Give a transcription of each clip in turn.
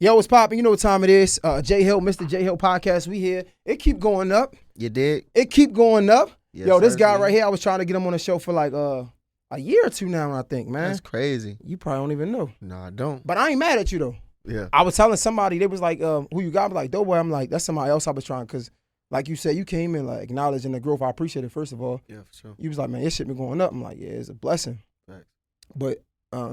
Yo, what's poppin'? You know what time it is. J Hill, Mr. J Hill podcast. We here. It keep going up. You did? It keep going up. Yes, yo, this sir, guy man. right here, I was trying to get him on the show for like a year or two now, I think, man. That's crazy. You probably don't even know. No, I don't. But I ain't mad at you, though. Yeah. I was telling somebody, they was like, who you got? I was like, DoeBoy. I'm like, that's somebody else I was trying, because like you said, you came in like acknowledging the growth. I appreciate it, first of all. Yeah, for sure. You was like, man, this shit been going up. I'm like, yeah, it's a blessing. Right. But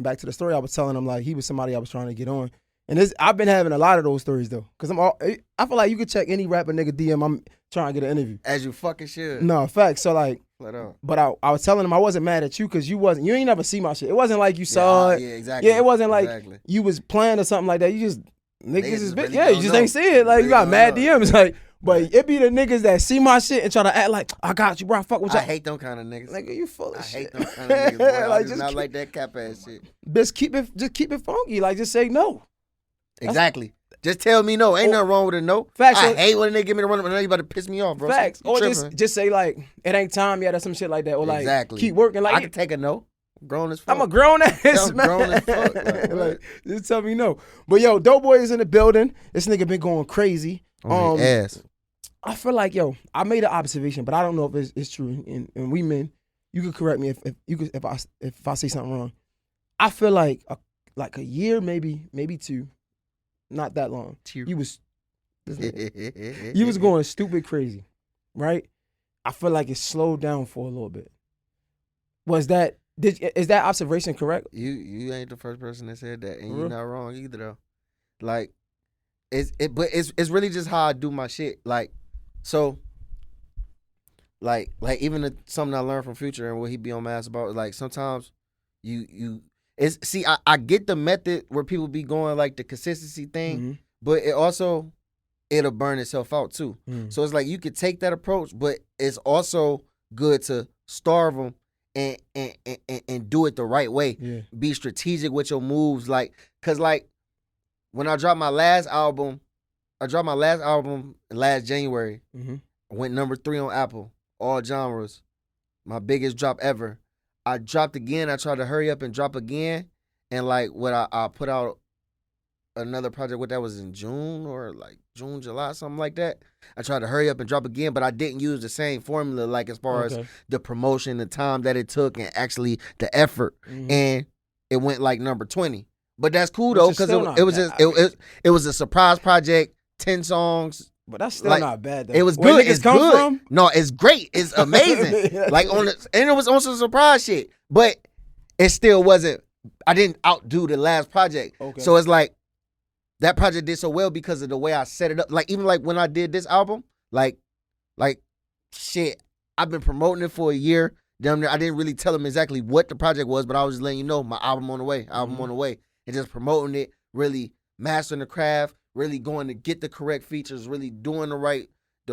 back to the story, I was telling him like he was somebody I was trying to get on. And I've been having a lot of those stories though, cause I feel like you could check any rapper nigga DM. I'm trying to get an interview. As you fucking should. No, facts. So like, Flat out. but I was telling him I wasn't mad at you, cause you ain't never see my shit. It wasn't like you saw it. Yeah, exactly. Yeah, it wasn't like exactly. you was playing or something like that. You just niggas is really yeah, you don't just know. ain't see it. Like you Really got don't mad know. DMs like. But it be the niggas that see my shit and try to act like I got you, bro. I fuck with you. I hate them kind of niggas. Nigga, you full of I shit. hate them kind of niggas. Boy. I Like, do just not keep- like that cap ass shit. Just keep it funky. Like just say no. Exactly. Just tell me no. Ain't nothing wrong with a no. Facts. I hate when they give me the run. When they about to piss me off, bro. Facts. You Or tripping. just say like it ain't time yet or some shit like that. Or like Exactly. keep working. I Like can take a no. I'm grown as fuck. I'm a grown ass I'm man. grown as fuck. Like, what? Like, just tell me no. But yo, DoeBoy is in the building. This nigga been going crazy. On their ass. I feel like I made an observation, but I don't know if it's true. And we men, you could correct me if I say something wrong. I feel like a year, maybe two, not that long. You was going stupid crazy, right? I feel like it slowed down for a little bit. Is that observation correct? You ain't the first person that said that, and For you're real? not wrong either though. Like, it's really just how I do my shit. Like, so, like even something I learned from Future and what he be on my ass about. Like sometimes I get the method where people be going like the consistency thing, Mhm. but it'll burn itself out too. Mhm. So it's like you could take that approach, but it's also good to starve them and do it the right way. Yeah. Be strategic with your moves, like, cause like when I dropped my last album last January. Mhm. Went number 3 on Apple, all genres, my biggest drop ever. I dropped again. I tried to hurry up and drop again, and like what I put out another project. What that was in June or like June, July, something like that. I tried to hurry up and drop again, but I didn't use the same formula, like as far as Okay. the promotion, the time that it took, and actually the effort. Mhm. And it went like number 20. But that's cool Which though, is because still not it was bad. just it was a surprise project, 10 songs. But that's still like, not bad though. It was Where good. niggas It's come good. from? No, it's great. It's amazing. Yeah. Like and it was on some surprise shit, but it still wasn't. I didn't outdo the last project. Okay. So it's like that project did so well because of the way I set it up. Like even like when I did this album, like shit, I've been promoting it for a year. Damn near, I didn't really tell them exactly what the project was, but I was just letting you know my album on the way, on the way, and just promoting it, really mastering the craft, really going to get the correct features, really doing the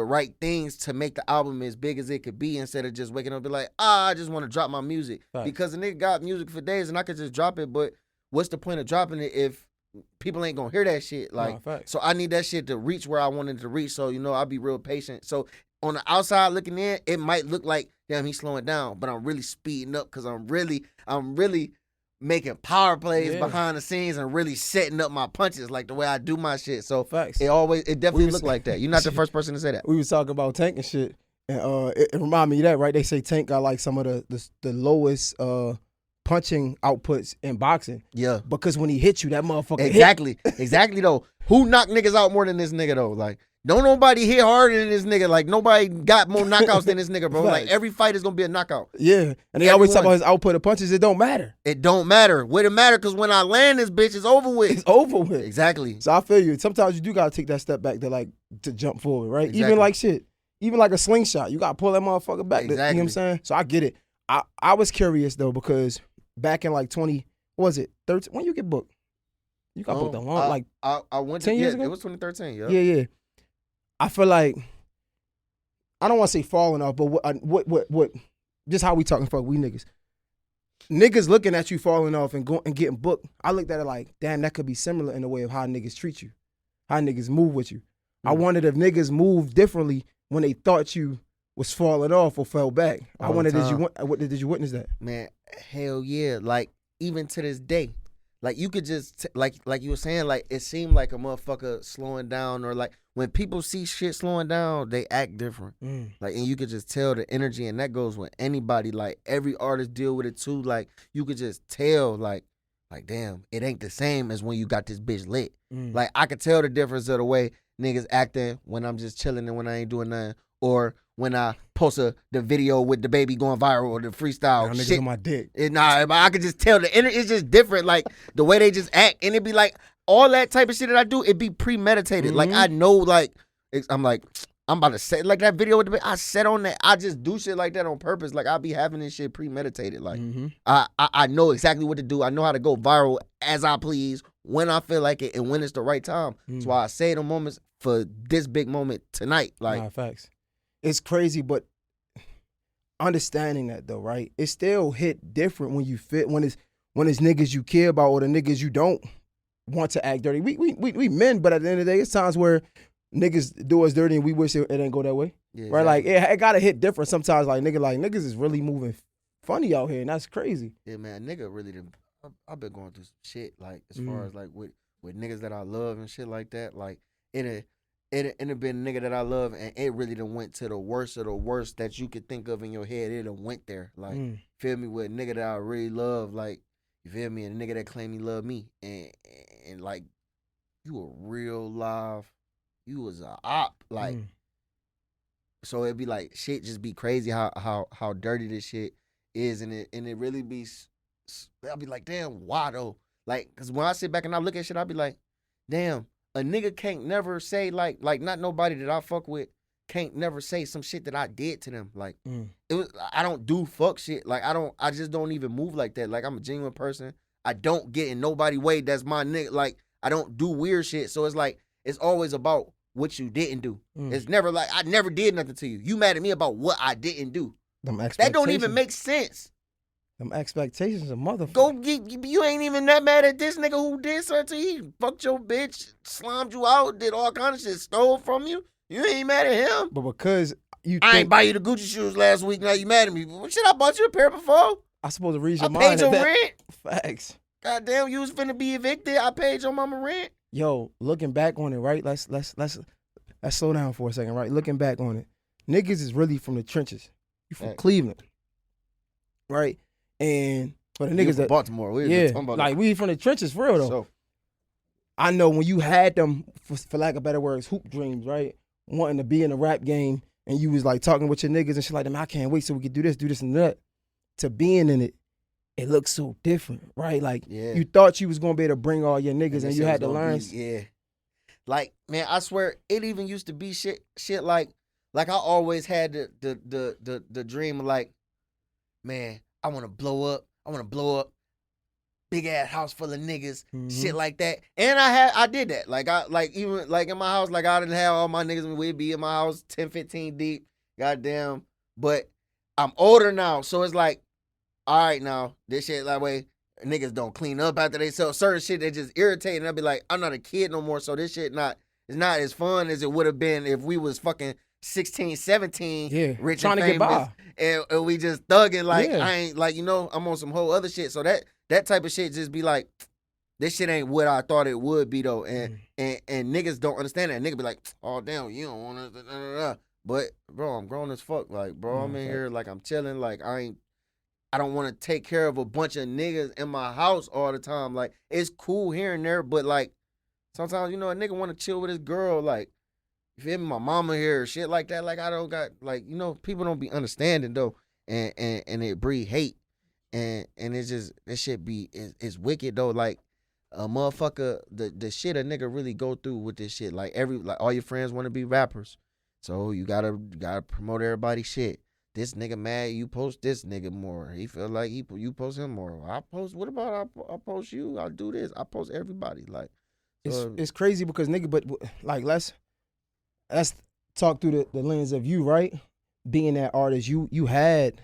right things to make the album as big as it could be, instead of just waking up and be like, I just want to drop my music. Facts. Because the nigga got music for days and I could just drop it, but what's the point of dropping it if people ain't gonna hear that shit? Like, facts. so I need that shit to reach where I wanted to reach. So, I'll be real patient. So on the outside looking in, it might look like, damn, he's slowing down, but I'm really speeding up because I'm really making power plays behind the scenes and really setting up my punches like the way I do my shit. So Facts. it definitely look like that. You're not the first person to say that. We was talking about Tank and shit, and it reminded me of that, right? They say Tank got like some of the lowest punching outputs in boxing. Yeah. Because when he hit you, that motherfucker Exactly though. Who knocked niggas out more than this nigga though? Like, don't nobody hit harder than this nigga. Like, nobody got more knockouts than this nigga, bro. Like, every fight is gonna be a knockout. Yeah. And they always talk about his output of punches. It don't matter. It don't matter. What it matter, because when I land this bitch, it's over with. It's over with. Exactly. So I feel you. Sometimes you do gotta take that step back to jump forward, right? Exactly. Even like shit. Even like a slingshot. You gotta pull that motherfucker back. You know what I'm saying? So I get it. I was curious though, because back in like 13, when you get booked? You got booked a long, I went 10 years ago? It was 2013, yeah. Yeah. I feel like, I don't want to say falling off, but what just how we talking fuck we niggas. Niggas looking at you falling off and getting booked. I looked at it like, damn, that could be similar in the way of how niggas treat you, how niggas move with you. I wondered if niggas moved differently when they thought you was falling off or fell back. I wondered, did you witness that? Man, hell yeah. Like, even to this day, like you could just like you were saying, like it seemed like a motherfucker slowing down, or like when people see shit slowing down, they act different. Like, and you could just tell the energy, and that goes with anybody. Like every artist deal with it too. Like you could just tell, like damn, it ain't the same as when you got this bitch lit. Like I could tell the difference of the way niggas acting when I'm just chilling and when I ain't doing nothing, or when I post the video with the baby going viral or the freestyle Niggas shit. on my dick. I could just tell it's just different. Like the way they just act, and it be like all that type of shit that I do, it be premeditated. Like I know, like I'm about to say, like that video with the baby, I set on that. I just do shit like that on purpose. Like I be having this shit premeditated. Like I know exactly what to do. I know how to go viral as I please, when I feel like it, and when it's the right time. That's why I say the moments for this big moment tonight. Like nah, facts. It's crazy, but understanding that though, right? It still hit different when you fit when it's niggas you care about or the niggas you don't want to act dirty. We men, but at the end of the day, it's times where niggas do us dirty and we wish it didn't go that way. Yeah, right? Exactly. Like it gotta hit different sometimes. Like niggas is really moving funny out here, and that's crazy. Yeah, man, nigga really done. I've been going through some shit, like as far as like with niggas that I love and shit like that. Like it have been a nigga that I love, and it really done went to the worst of the worst that you could think of in your head. It done went there. Like, feel me, with a nigga that I really love, like, you feel me, and a nigga that claim he love me. And like, you a real live, you was a op. Like, so it'd be like, shit just be crazy how dirty this shit is. And it really be, I'll be like, damn, why though? Like, cause when I sit back and I look at shit, I'll be like, damn, a nigga can't never say like not nobody that I fuck with can't never say some shit that I did to them. Like I don't do fuck shit. Like I just don't even move like that. Like I'm a genuine person. I don't get in nobody way that's my nigga. Like I don't do weird shit. So it's like it's always about what you didn't do. It's never like I never did nothing to you. You mad at me about what I didn't do. That don't even make sense. Them expectations of motherfucker. You ain't even that mad at this nigga who did something to you. He fucked your bitch, slimed you out, did all kind of shit, stole from you. You ain't mad at him. But because I ain't buy you the Gucci shoes last week, now you mad at me. Shit, I bought you a pair before. I supposed to read your mind. I paid your rent. Facts. Goddamn, you was finna be evicted. I paid your mama rent. Yo, looking back on it, right? Let's slow down for a second, right? Looking back on it, niggas is really from the trenches. You from Cleveland, right? And for the niggas that Baltimore, we from the trenches for real though. So, I know when you had them, for lack of better words, hoop dreams, right? Wanting to be in the rap game, and you was like talking with your niggas and shit like that. I can't wait so we could do this and that. To being in it, it looks so different, right? Like you thought you was gonna be able to bring all your niggas, and you had to learn. Like man, I swear it even used to be shit like I always had the dream of like, man, I want to blow up, big ass house full of niggas, shit like that. And I did that. Like even in my house, like I didn't have all my niggas. We'd be in my house 10, 15 deep. Goddamn. But I'm older now, so it's like, all right now, this shit that way niggas don't clean up after they sell certain shit that just irritating. I'll be like, I'm not a kid no more, so this shit is not as fun as it would have been if we was fucking 16, 17, rich trying and famous, to get by. And we just thugging like I ain't like, I'm on some whole other shit. So that type of shit just be like, this shit ain't what I thought it would be though. And niggas don't understand that. Nigga be like, oh damn, you don't want to. But bro, I'm grown as fuck. Like bro, I'm in here like I'm chilling. Like I don't want to take care of a bunch of niggas in my house all the time. Like it's cool here and there, but like sometimes a nigga want to chill with his girl. Like you feel me? My mama here, shit like that. Like I don't got like people don't be understanding though, and it breed hate, and it's just this shit be it's wicked though. Like a motherfucker, the shit a nigga really go through with this shit. Like all your friends want to be rappers, so you gotta promote everybody's shit. This nigga mad you post this nigga more. He feel like you post him more. I post. What about I post you? I do this. I post everybody. Like it's crazy because nigga, but like let's talk through the lens of you, right? Being that artist, you had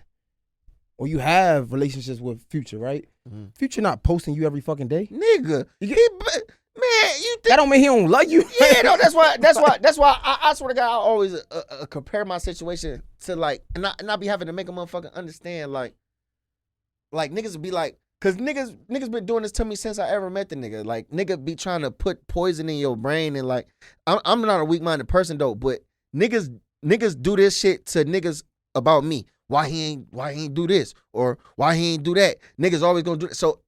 or you have relationships with Future, right? Mm-hmm. Future not posting you every fucking day, nigga. Man, you think that don't mean he don't love you? Yeah, no, that's why I swear to God, I always compare my situation to like, and I be having to make a motherfucker understand like niggas be like, Cause niggas been doing this to me since I ever met the nigga. Like nigga be trying to put poison in your brain and like I'm not a weak-minded person though, but niggas do this shit to niggas about me. Why he ain't do this or why he ain't do that? Niggas always gonna do it. So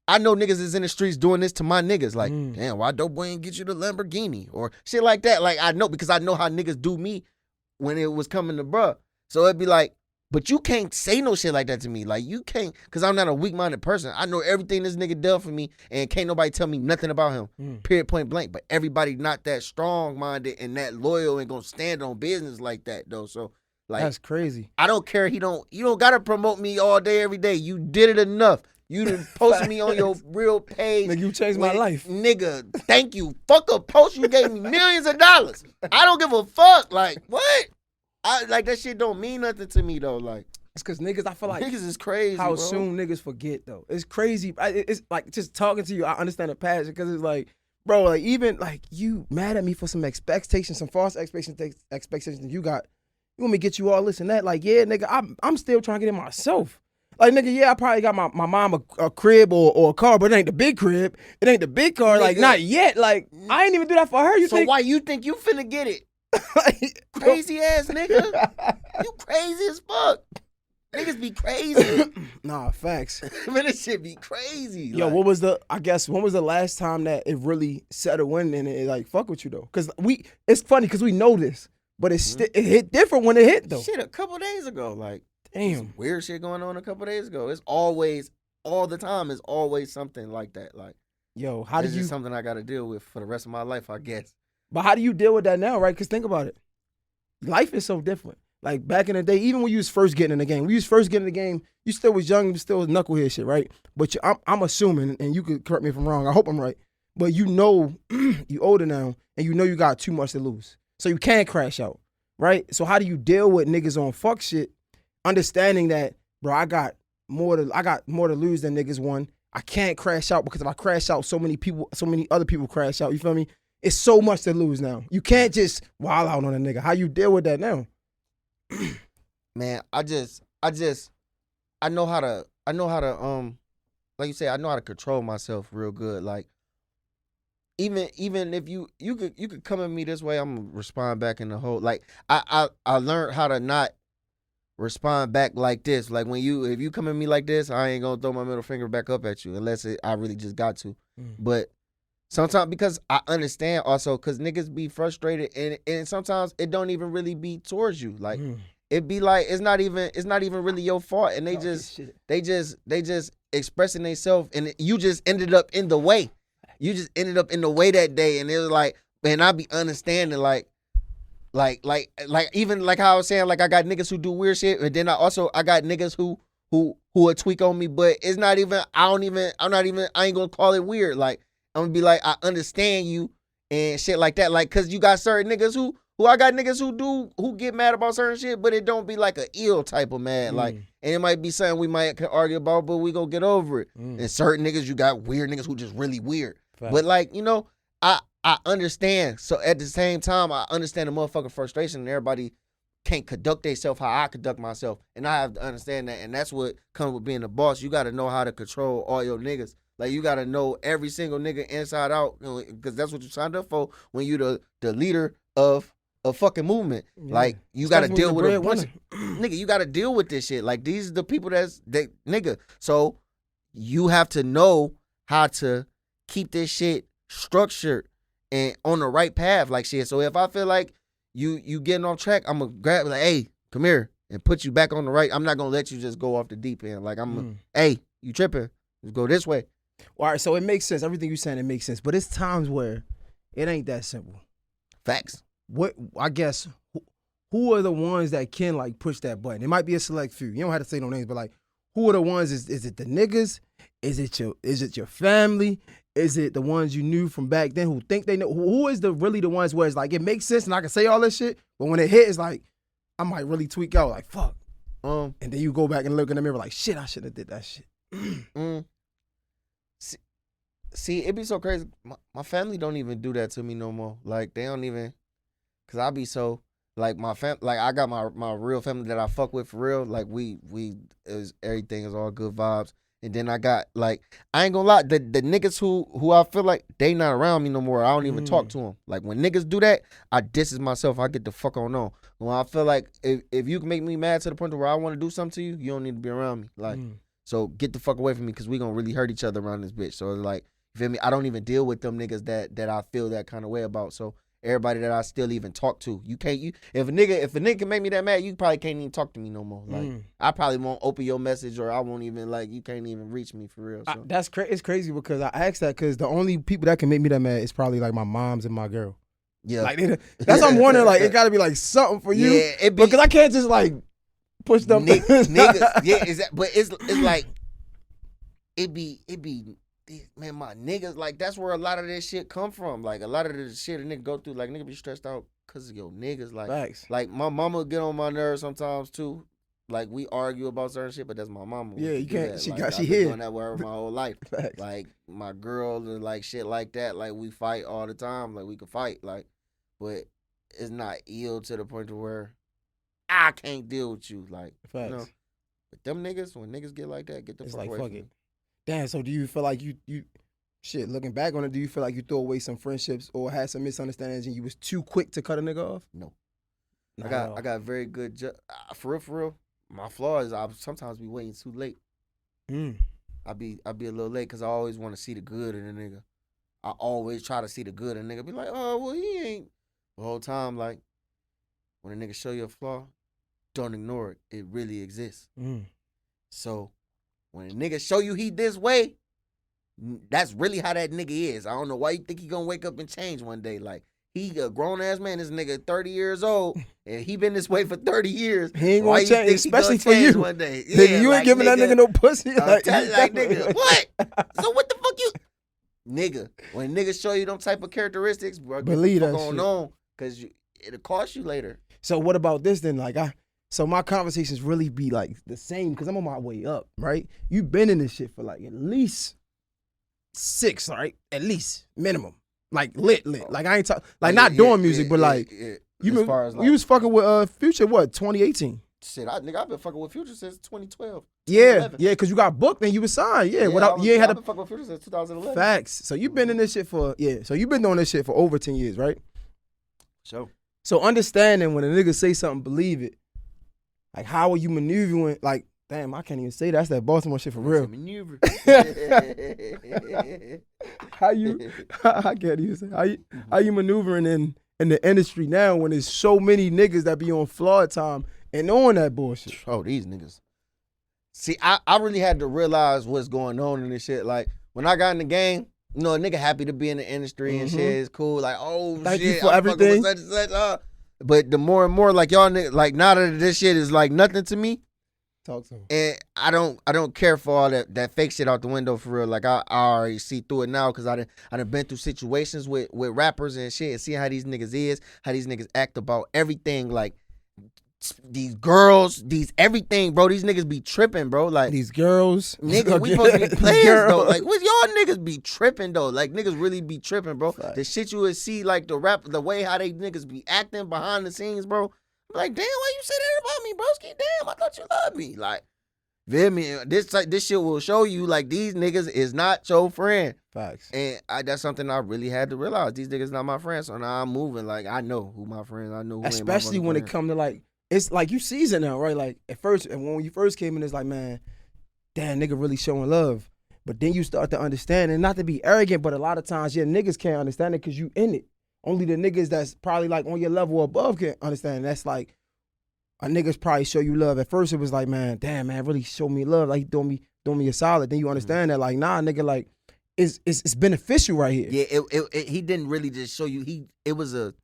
I know niggas is in the streets doing this to my niggas. Like, damn, why DoeBoy ain't get you the Lamborghini or shit like that? Like I know because I know how niggas do me when it was coming to bruh. So it'd be like, but you can't say no shit like that to me. Like, you can't, because I'm not a weak-minded person. I know everything this nigga done for me, and can't nobody tell me nothing about him, period, point blank. But everybody not that strong-minded and that loyal and gonna stand on business like that, though. So, like, that's crazy. I don't care. You don't got to promote me all day, every day. You did it enough. You done posted me on your real page. Nigga, you changed my life. Nigga, thank you. Fuck a post. You gave me millions of dollars. I don't give a fuck. Like, what? Like that shit don't mean nothing to me though. Like it's because niggas, I feel like niggas is crazy. How bro. soon niggas forget though. It's crazy. It's like just talking to you. I understand the passion because it's like, bro, like even like you mad at me for some expectations, some false expectations you got. You want me to get you all this and that? Like yeah, nigga, I'm still trying to get it myself. Like nigga, yeah, I probably got my mom a crib or a car, but it ain't the big crib. It ain't the big car. Nigga. Like not yet. Like I ain't even do that for her. So why you think you finna get it? Like, crazy ass nigga. You crazy as fuck. Niggas be crazy. Nah, facts. Man, this shit be crazy. Yo, like, when was the last time that it really settled in and it like fuck with you though? Cause it's funny cause we know this, but it hit different when it hit though. Shit, a couple days ago, like damn, weird shit going on a couple days ago. It's always, all the time, it's always something like that. Like, yo, how do you? It's something I got to deal with for the rest of my life, I guess. But how do you deal with that now, right? Because think about it. Life is so different. Like back in the day, even when you was first getting in the game, you still was young, you still was knucklehead shit, right? But I'm assuming, and you could correct me if I'm wrong, I hope I'm right, but you know you older now, and you know you got too much to lose. So you can't crash out, right? So how do you deal with niggas on fuck shit, understanding that, bro, I got more to lose than niggas won. I can't crash out because if I crash out, so many other people crash out, you feel me? It's so much to lose now. You can't just wild out on a nigga. How you deal with that now? Man, I know how to like you say, I know how to control myself real good. Like even if you could come at me this way, I'm gonna respond back in the whole, like I learned how to not respond back like this. Like if you come at me like this, I ain't gonna throw my middle finger back up at you unless I really just got to. But sometimes, because I understand also, because niggas be frustrated and sometimes it don't even really be towards you. Like it be like it's not even really your fault, and they just expressing themselves, and you just ended up in the way. You just ended up in the way that day, and it was like, man, I be understanding like even like how I was saying, like I got niggas who do weird shit, and then I got niggas who would tweak on me, but it's not even, I ain't gonna call it weird. Like I'm gonna be like, I understand you and shit like that. Like, cause you got certain niggas who I got niggas who get mad about certain shit, but it don't be like a ill type of mad. Like, and it might be something we might argue about, but we gonna get over it. And certain niggas, you got weird niggas who just really weird. Fact. But like, you know, I understand. So at the same time, I understand the motherfucking frustration, and everybody can't conduct themselves how I conduct myself. And I have to understand that. And that's what comes with being a boss. You got to know how to control all your niggas. Like, you got to know every single nigga inside out, because that's what you signed up for when you the leader of a fucking movement. Yeah. Like, you got to deal with a bunch of, nigga, you got to deal with this shit. Like, these are the people nigga. So you have to know how to keep this shit structured and on the right path, like shit. So if I feel like you getting off track, I'm gonna grab, like, hey, come here, and put you back on the right. I'm not gonna let you just go off the deep end. Like, hey, you tripping? Let's go this way. All right, so it makes sense. Everything you saying, it makes sense. But it's times where it ain't that simple. Facts. What, I guess, who are the ones that can like push that button? It might be a select few. You don't have to say no names, but like, who are the ones? Is it the niggas? Is it your family? Is it the ones you knew from back then who think they know? Who is really the ones where it's like, it makes sense and I can say all this shit, but when it hit, it's like, I might really tweak out, like, fuck. And then you go back and look in the mirror like, shit, I should have did that shit. See, it be so crazy. My family don't even do that to me no more. Like, they don't even, because I be so, like, like, I got my real family that I fuck with for real. Like, everything is all good vibes. And then I got like, I ain't gonna lie, the niggas who I feel like they not around me no more. I don't even talk to them. Like when niggas do that, I distance myself. I get the fuck on. When I feel like if you can make me mad to the point where I want to do something to you, you don't need to be around me. Like, so get the fuck away from me because we gonna really hurt each other around this bitch. So like, you feel me? I don't even deal with them niggas that I feel that kind of way about. So everybody that I still even talk to, if a nigga can make me that mad, you probably can't even talk to me no more. Like I probably won't open your message or I won't even like, you can't even reach me for real. So. It's crazy because I asked that because the only people that can make me that mad is probably like my moms and my girl. Yeah, like that's what I'm wondering. Like it got to be like something for you. Yeah, because I can't just like push them niggas. Yeah, but it's like it be. Man, my niggas, like, that's where a lot of this shit come from. Like, a lot of the shit a nigga go through, like, nigga be stressed out because of your niggas. Like, facts. Like, my mama get on my nerves sometimes, too. Like, we argue about certain shit, but that's my mama. Yeah, you can't, she like, she here. Doing that with her my whole life. Facts. Like, my girl and, like, shit like that. Like, we fight all the time. Like, we can fight. Like, but it's not ill to the point to where I can't deal with you. Like, facts. You know? But them niggas, when niggas get like that, get the fuck away from me. Damn, so do you feel like you shit, looking back on it, do you feel like you threw away some friendships or had some misunderstandings and you was too quick to cut a nigga off? No. I got very good, for real, my flaw is I sometimes be waiting too late. I be a little late because I always want to see the good in a nigga. I always try to see the good in a nigga. Be like, oh, well, he ain't. The whole time, like, when a nigga show you a flaw, don't ignore it. It really exists. So, when a nigga show you he this way, that's really how that nigga is. I don't know why you think he gonna wake up and change one day. Like, he a grown-ass man. This nigga 30 years old, and he been this way for 30 years. He ain't gonna change, especially for you. One day. Yeah, nigga, you ain't giving that nigga no pussy. Like nigga, what? So what the fuck you... Nigga, when niggas show you them type of characteristics, bro, believe that going on, because it'll cost you later. So what about this then? Like, so my conversations really be like the same because I'm on my way up, right? You been in this shit for like at least 6, right? At least minimum, like lit. Like I ain't talking, like not doing music, but like you was fucking with Future. What 2018? Shit, I've been fucking with Future since 2012. Yeah, because you got booked and you was signed. Yeah, you ain't had I've been fucking with Future since 2011. Facts. So you been in this shit for So you been doing this shit for over 10 years, right? So understanding when a nigga say something, believe it. Like, how are you maneuvering? Like, damn, I can't even say that. That's that Baltimore shit for real. Maneuver. I can't even say. How you maneuvering in the industry now when there's so many niggas that be on flawed time and on that bullshit? Oh, these niggas. See, I really had to realize what's going on in this shit. Like, when I got in the game, you know, a nigga happy to be in the industry and shit. It's cool. Like, oh, thank shit. You for everything. Such and such, But the more and more, like, y'all niggas, like, now that this shit is like nothing to me. Talk to him. And I don't care for all that fake shit out the window for real. Like, I already see through it now because I done been through situations with rappers and shit and see how these niggas is, how these niggas act about everything. Like, these girls, these everything, bro. These niggas be tripping, bro. Like, these girls. Nigga, we supposed to be players, though. Like, what y'all niggas be tripping, though? Like, niggas really be tripping, bro. Right. The shit you would see, like, the way how they niggas be acting behind the scenes, bro. Like, damn, why you say that about me, broski? Damn, I thought you loved me. Like, feel me? This shit will show you, like, these niggas is not your friend. Facts. And that's something I really had to realize. These niggas not my friends. So now I'm moving. Like, I know who my friends. I know who especially when it come to, like, it's like you season now, right? Like, at first, and when you first came in, it's like, man, damn, nigga really showing love. But then you start to understand, and not to be arrogant, but a lot of times, niggas can't understand it because you in it. Only the niggas that's probably like on your level or above can understand. And that's like, a niggas probably show you love. At first, it was like, man, damn, man, really show me love. Like, doing me a solid. Then you understand that, like, nah, nigga, like, it's beneficial right here. Yeah, it he didn't really just show you. It was a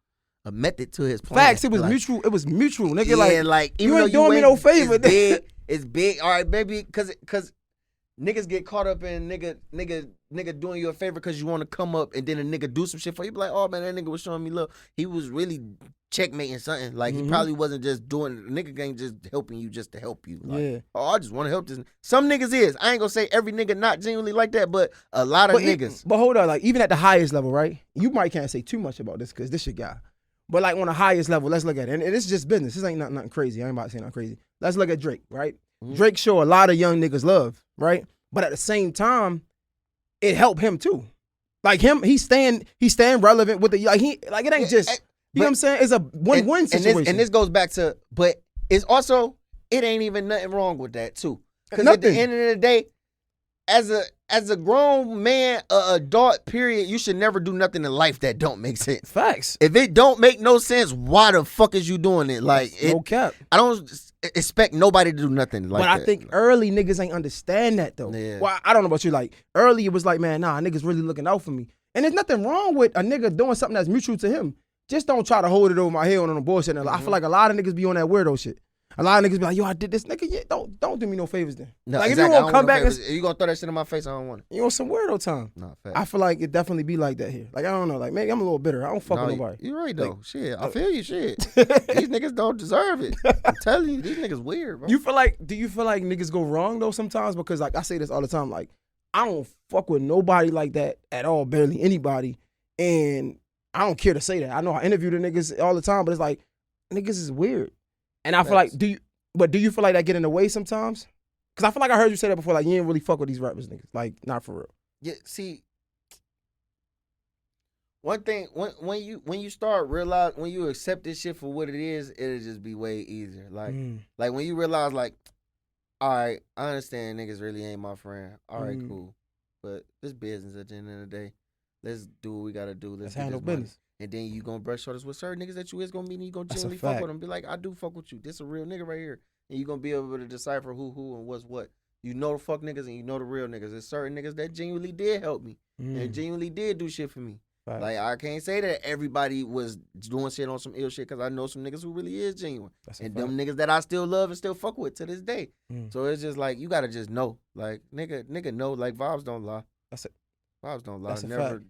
method to his plan. Facts, it was like, mutual. It was mutual, nigga. Yeah, like you ain't doing me no favor. It's big. All right, baby, because niggas get caught up in nigga doing you a favor because you want to come up and then a nigga do some shit for you. Be like, oh man, that nigga was showing me love. He was really checkmating something. Like, he probably wasn't just doing. Nigga ain't just helping you just to help you. Like, oh, I just want to help this. Some niggas is. I ain't gonna say every nigga not genuinely like that, but a lot of niggas. But hold on, like, even at the highest level, right? You might can't say too much about this because this your guy. But like on the highest level, let's look at it. And it's just business. This ain't nothing crazy. I ain't about to say nothing crazy. Let's look at Drake, right? Drake show a lot of young niggas love, right? but at the same time, it helped him too. Like he's staying relevant with the it ain't just you know what I'm saying? It's a win-win situation. And this goes back to, but it's also, it ain't even nothing wrong with that too. Because at the end of the day, as a grown man, adult, period, you should never do nothing in life that don't make sense. Facts. If it don't make no sense, why the fuck is you doing it? Like, no cap. I don't expect nobody to do nothing like that. But I think early niggas ain't understand that though. Yeah. Well, I don't know about you. Like early, it was like, man, nah, niggas really looking out for me. And there's nothing wrong with a nigga doing something that's mutual to him. Just don't try to hold it over my head on no bullshit. I feel like a lot of niggas be on that weirdo shit. A lot of niggas be like, yo, I did this. Nigga, yeah, don't do me no favors then. No, like, exactly. if you want to come back if you going to throw that shit in my face, I don't want it. You want some weirdo time. No, fact. I feel like it definitely be like that here. Like, I don't know. Like, maybe I'm a little bitter. I don't fuck with nobody. You're right, though. Like, shit, I feel you, shit. These niggas don't deserve it. I'm telling you, these niggas weird, bro. Do you feel like niggas go wrong, though, sometimes? Because, like, I say this all the time. Like, I don't fuck with nobody like that at all, barely anybody. And I don't care to say that. I know I interview the niggas all the time, but it's like, niggas is weird. And I feel like, do you feel like that get in the way sometimes? Because I feel like I heard you say that before, like, you ain't really fuck with these rappers niggas. Like, not for real. Yeah, see, one thing, when you start realize, when you accept this shit for what it is, it'll just be way easier. Like, like when you realize, like, all right, I understand niggas really ain't my friend. All right, cool. But this business at the end of the day. Let's do what we gotta do. Let's handle business. And then you gonna brush shoulders with certain niggas that you is gonna meet and you gonna genuinely fuck with them. Be like, I do fuck with you. This a real nigga right here. And you gonna be able to decipher who and what's what. You know the fuck niggas and you know the real niggas. There's certain niggas that genuinely did help me. And genuinely did do shit for me. Right. Like, I can't say that everybody was doing shit on some ill shit because I know some niggas who really is genuine. And them niggas that I still love and still fuck with to this day. So it's just like, you gotta just know. Like, nigga know, like, vibes don't lie. That's it. Vibes don't lie.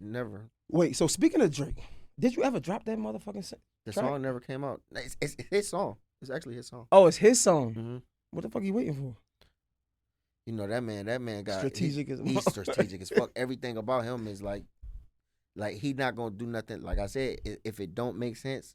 Never. Wait, so speaking of Drake, did you ever drop that motherfucking song? The song never came out. It's his song. It's actually his song. Oh, it's his song. Mm-hmm. What the fuck are you waiting for? You know, that man got strategic he's strategic as fuck. Everything about him is like he not gonna do nothing. Like I said, if it don't make sense,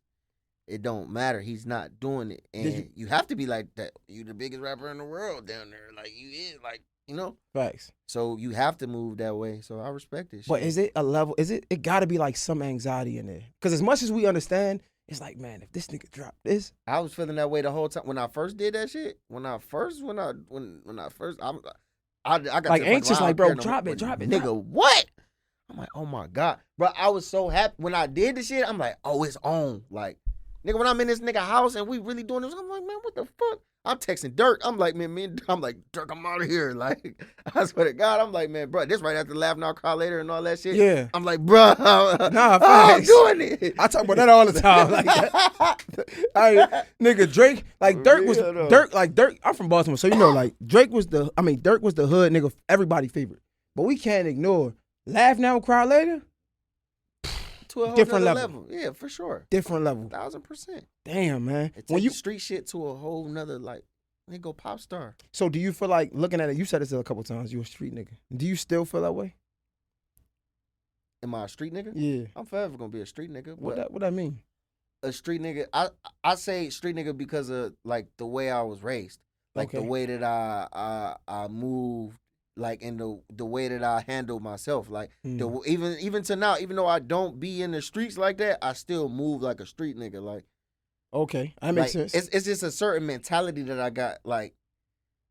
it don't matter. He's not doing it, and you have to be like that. You the biggest rapper in the world down there. Like, you is, like, you know. Facts. So you have to move that way. So I respect it. But is it a level? It got to be like some anxiety in there? Because as much as we understand, it's like, man, if this nigga dropped this, I was feeling that way the whole time when I first did that shit. I got like anxious, like, bro, drop it, nigga. What? I'm like, oh my god, bro. I was so happy when I did the shit. I'm like, oh, it's on. Like, nigga, when I'm in this nigga house and we really doing this, I'm like, man, what the fuck? I'm texting Dirk. I'm like, man, I'm like, Dirk, I'm out of here. Like, I swear to God, I'm like, man, bro, this right after Laugh Now, Cry Later and all that shit. Yeah. I'm like, bro, I'm doing it. I talk about that all the time. Like, nigga, Drake, like, Dirk was, Dirk, I'm from Baltimore, so you know, like, Dirk was the hood nigga, everybody favorite. But we can't ignore Laugh Now, Cry Later. To a whole different level. Yeah, for sure. Different level. 1000%. Damn, man. When you street shit to a whole nother, like, nigga, pop star. So do you feel like, looking at it, you said this a couple times, you a street nigga. Do you still feel that way? Am I a street nigga? Yeah. I'm forever gonna be a street nigga. What that mean? A street nigga, I say street nigga because of, like, the way I was raised. Like, the way that I moved. Like, in the way that I handle myself, like, even to now, even though I don't be in the streets like that, I still move like a street nigga. Like, okay, that makes sense. It's just a certain mentality that I got. Like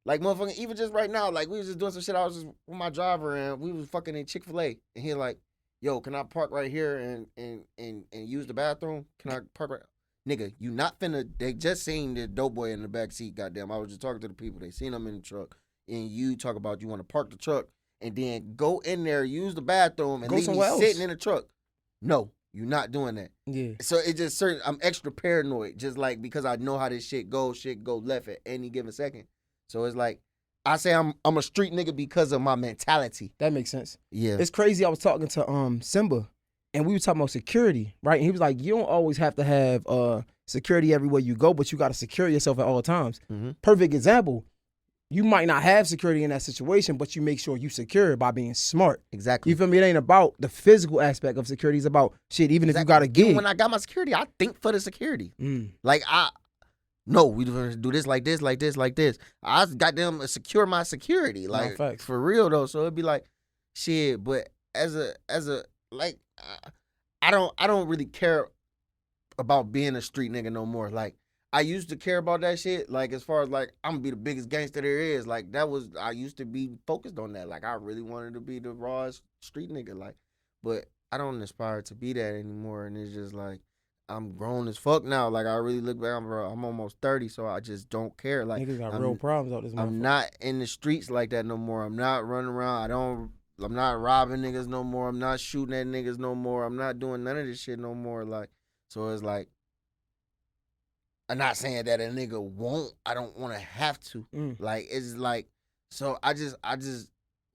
motherfucking, even just right now, like, we was just doing some shit. I was just with my driver and we was fucking in Chick-fil-A, and he like, yo, can I park right here and use the bathroom? Can I park right? Nigga, you not finna. They just seen the DoeBoy in the back seat. Goddamn, I was just talking to the people. They seen him in the truck. And you talk about you want to park the truck and then go in there, use the bathroom, and leave me sitting in the truck. No, you're not doing that. Yeah. So it's just certain. I'm extra paranoid, just like because I know how this shit go left at any given second. So it's like I say I'm a street nigga because of my mentality. That makes sense. Yeah. It's crazy. I was talking to Simba, and we were talking about security, right? And he was like, you don't always have to have security everywhere you go, but you got to secure yourself at all times. Mm-hmm. Perfect example. You might not have security in that situation, but you make sure you secure by being smart. Exactly. You feel me? It ain't about the physical aspect of security. It's about shit, even if you got a gig. When I got my security, I think for the security. Like, No, we gonna do this like this, like this, like this. I got them secure my security, like facts. for real though. So it'd be like, shit. But as a like, I don't really care about being a street nigga no more. Like I used to care about that shit. Like as far as like I'm gonna be the biggest gangster there is. Like that was I used to be focused on that. Like I really wanted to be the rawest street nigga. Like, but I don't aspire to be that anymore. And it's just like I'm grown as fuck now. Like I really look back, I'm almost 30, so I just don't care. Like Niggas got real problems out this motherfucker. I'm not in the streets like that no more. I'm not running around. I'm not robbing niggas no more. I'm not shooting at niggas no more. I'm not doing none of this shit no more. Like, so it's like, I'm not saying that a nigga won't. I don't want to have to. Like, it's like, so I just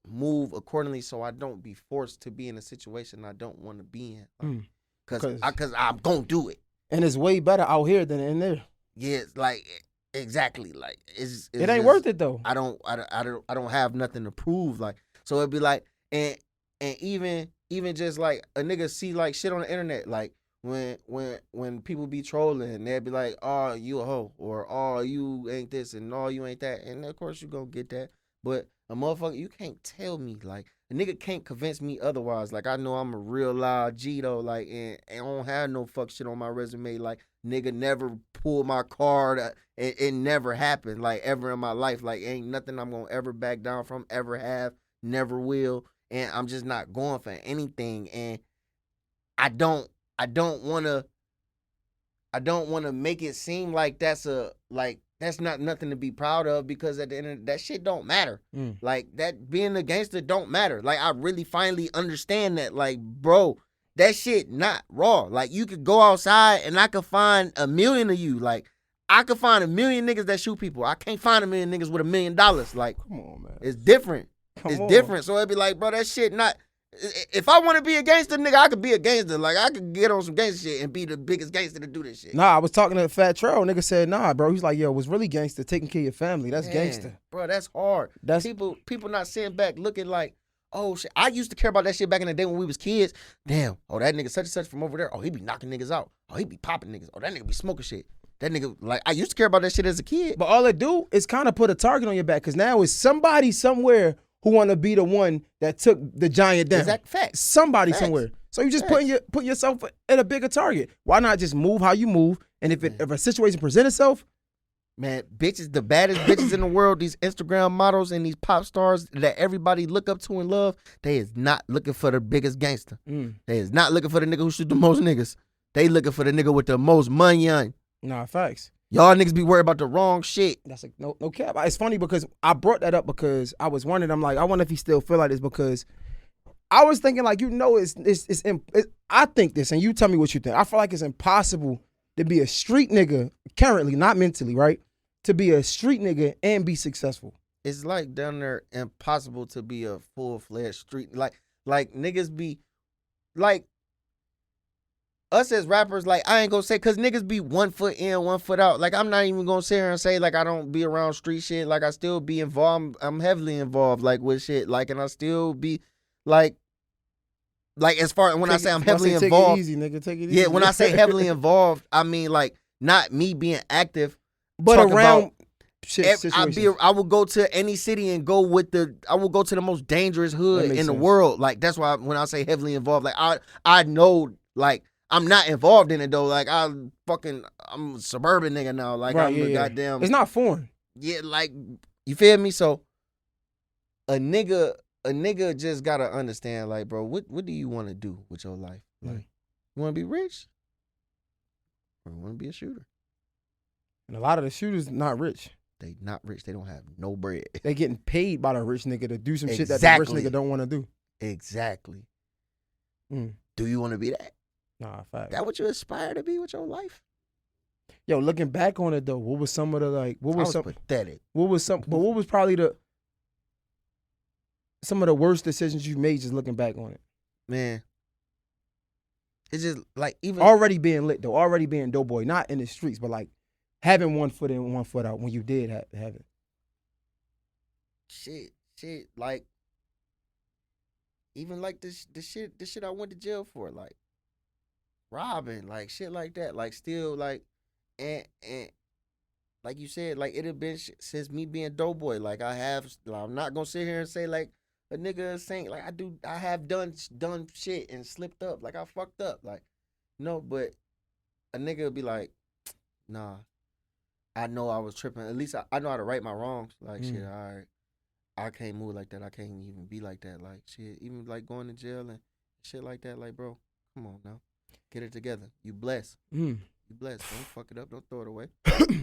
move accordingly so I don't be forced to be in a situation I don't want to be in. Like, Cause I'm gonna do it. And it's way better out here than in there. Yeah, it's like exactly. Like it's it ain't just, worth it though. I don't have nothing to prove. Like, so it'd be like, and even just like a nigga see like shit on the internet, like when people be trolling, they'd be like, oh, you a hoe, or oh, you ain't this, and oh, you ain't that, and of course you gonna get that. But a motherfucker, you can't tell me, like, a nigga can't convince me otherwise. Like, I know I'm a real loud G though, like, and I don't have no fuck shit on my resume. Like, nigga never pulled my card. It never happened, like, ever in my life. Like, ain't nothing I'm gonna ever back down from, ever have, never will. And I'm just not going for anything. And I don't wanna make it seem like that's not nothing to be proud of, because at the end of that shit don't matter. Like, that being a gangster don't matter. Like, I really finally understand that. Like, bro, that shit not raw. Like, you could go outside and I could find 1 million of you. Like, I could find 1 million niggas that shoot people. I can't find 1 million niggas with $1 million. Like, come on, man. It's different. It's different. So it'd be like, bro, that shit not. If I want to be a gangster, nigga, I could be a gangster. Like, I could get on some gangster shit and be the biggest gangster to do this shit. Nah, I was talking to Fat Trail. Nigga said, nah, bro. He's like, yo, what's really gangster taking care of your family. That's gangster. Bro, that's hard. That's people not sitting back looking like, oh, shit. I used to care about that shit back in the day when we was kids. Damn. Oh, that nigga such and such from over there. Oh, he be knocking niggas out. Oh, he be popping niggas. Oh, that nigga be smoking shit. That nigga, like, I used to care about that shit as a kid. But all it do is kind of put a target on your back, because now it's somebody somewhere who want to be the one that took the giant down. Exact facts. Somebody somewhere. So you just put yourself at a bigger target. Why not just move how you move? And if a situation presents itself, man, bitches, the baddest bitches in the world, these Instagram models and these pop stars that everybody look up to and love, they is not looking for the biggest gangster. They is not looking for the nigga who shoot the most niggas. They looking for the nigga with the most money on. Nah, facts. Y'all niggas be worried about the wrong shit. That's like no cap. It's funny because I brought that up because I was wondering. I'm like, I wonder if he still feel like this, because I was thinking, like, I think this, and you tell me what you think. I feel like it's impossible to be a street nigga currently, not mentally, right? To be a street nigga and be successful. It's like down there impossible to be a full-fledged street. Like niggas be like, us as rappers, like, I ain't gonna say, cause niggas be 1 foot in, 1 foot out. Like, I'm not even gonna sit here and say, like, I don't be around street shit. Like, I still be involved. I'm heavily involved, like, with shit. Like, and I still be, like as far when I say I'm heavily involved. Take it easy, nigga. Take it easy. Yeah, when I say heavily involved, I mean, like, not me being active, but around shit. I will go to any city and I will go to the most dangerous hood in the world. Like, that's why when I say heavily involved, like, I know, like, I'm not involved in it though. Like, I'm a suburban nigga now. Like, right, I'm a goddamn. It's not foreign. Yeah, like, you feel me? So a nigga just gotta understand, like, bro, what do you want to do with your life? Like, you want to be rich, or you want to be a shooter? And a lot of the shooters not rich. They not rich. They don't have no bread. They getting paid by the rich nigga to do some shit that the rich nigga don't want to do. Exactly. Do you want to be that? Nah, fact. That what you aspire to be with your life? Yo, looking back on it though, what was some of the pathetic? What was probably some of the worst decisions you made just looking back on it? Man, it's just like, even already being lit though, already being DoeBoy, not in the streets, but like having 1 foot in, 1 foot out when you did have it. Shit, like, even like the shit I went to jail for, like robbing, like shit like that, like, still, like, and like you said, like it had been since me being DoeBoy. Like I'm not gonna sit here and say like a nigga is saying like I have done shit and slipped up, like I fucked up, like no, but a nigga would be like, nah, I know I was tripping. At least I know how to right my wrongs. Like shit, all right, I can't move like that. I can't even be like that. Like shit, even like going to jail and shit like that. Like bro, come on now, get it together. You blessed. You blessed. Don't fuck it up. Don't throw it away.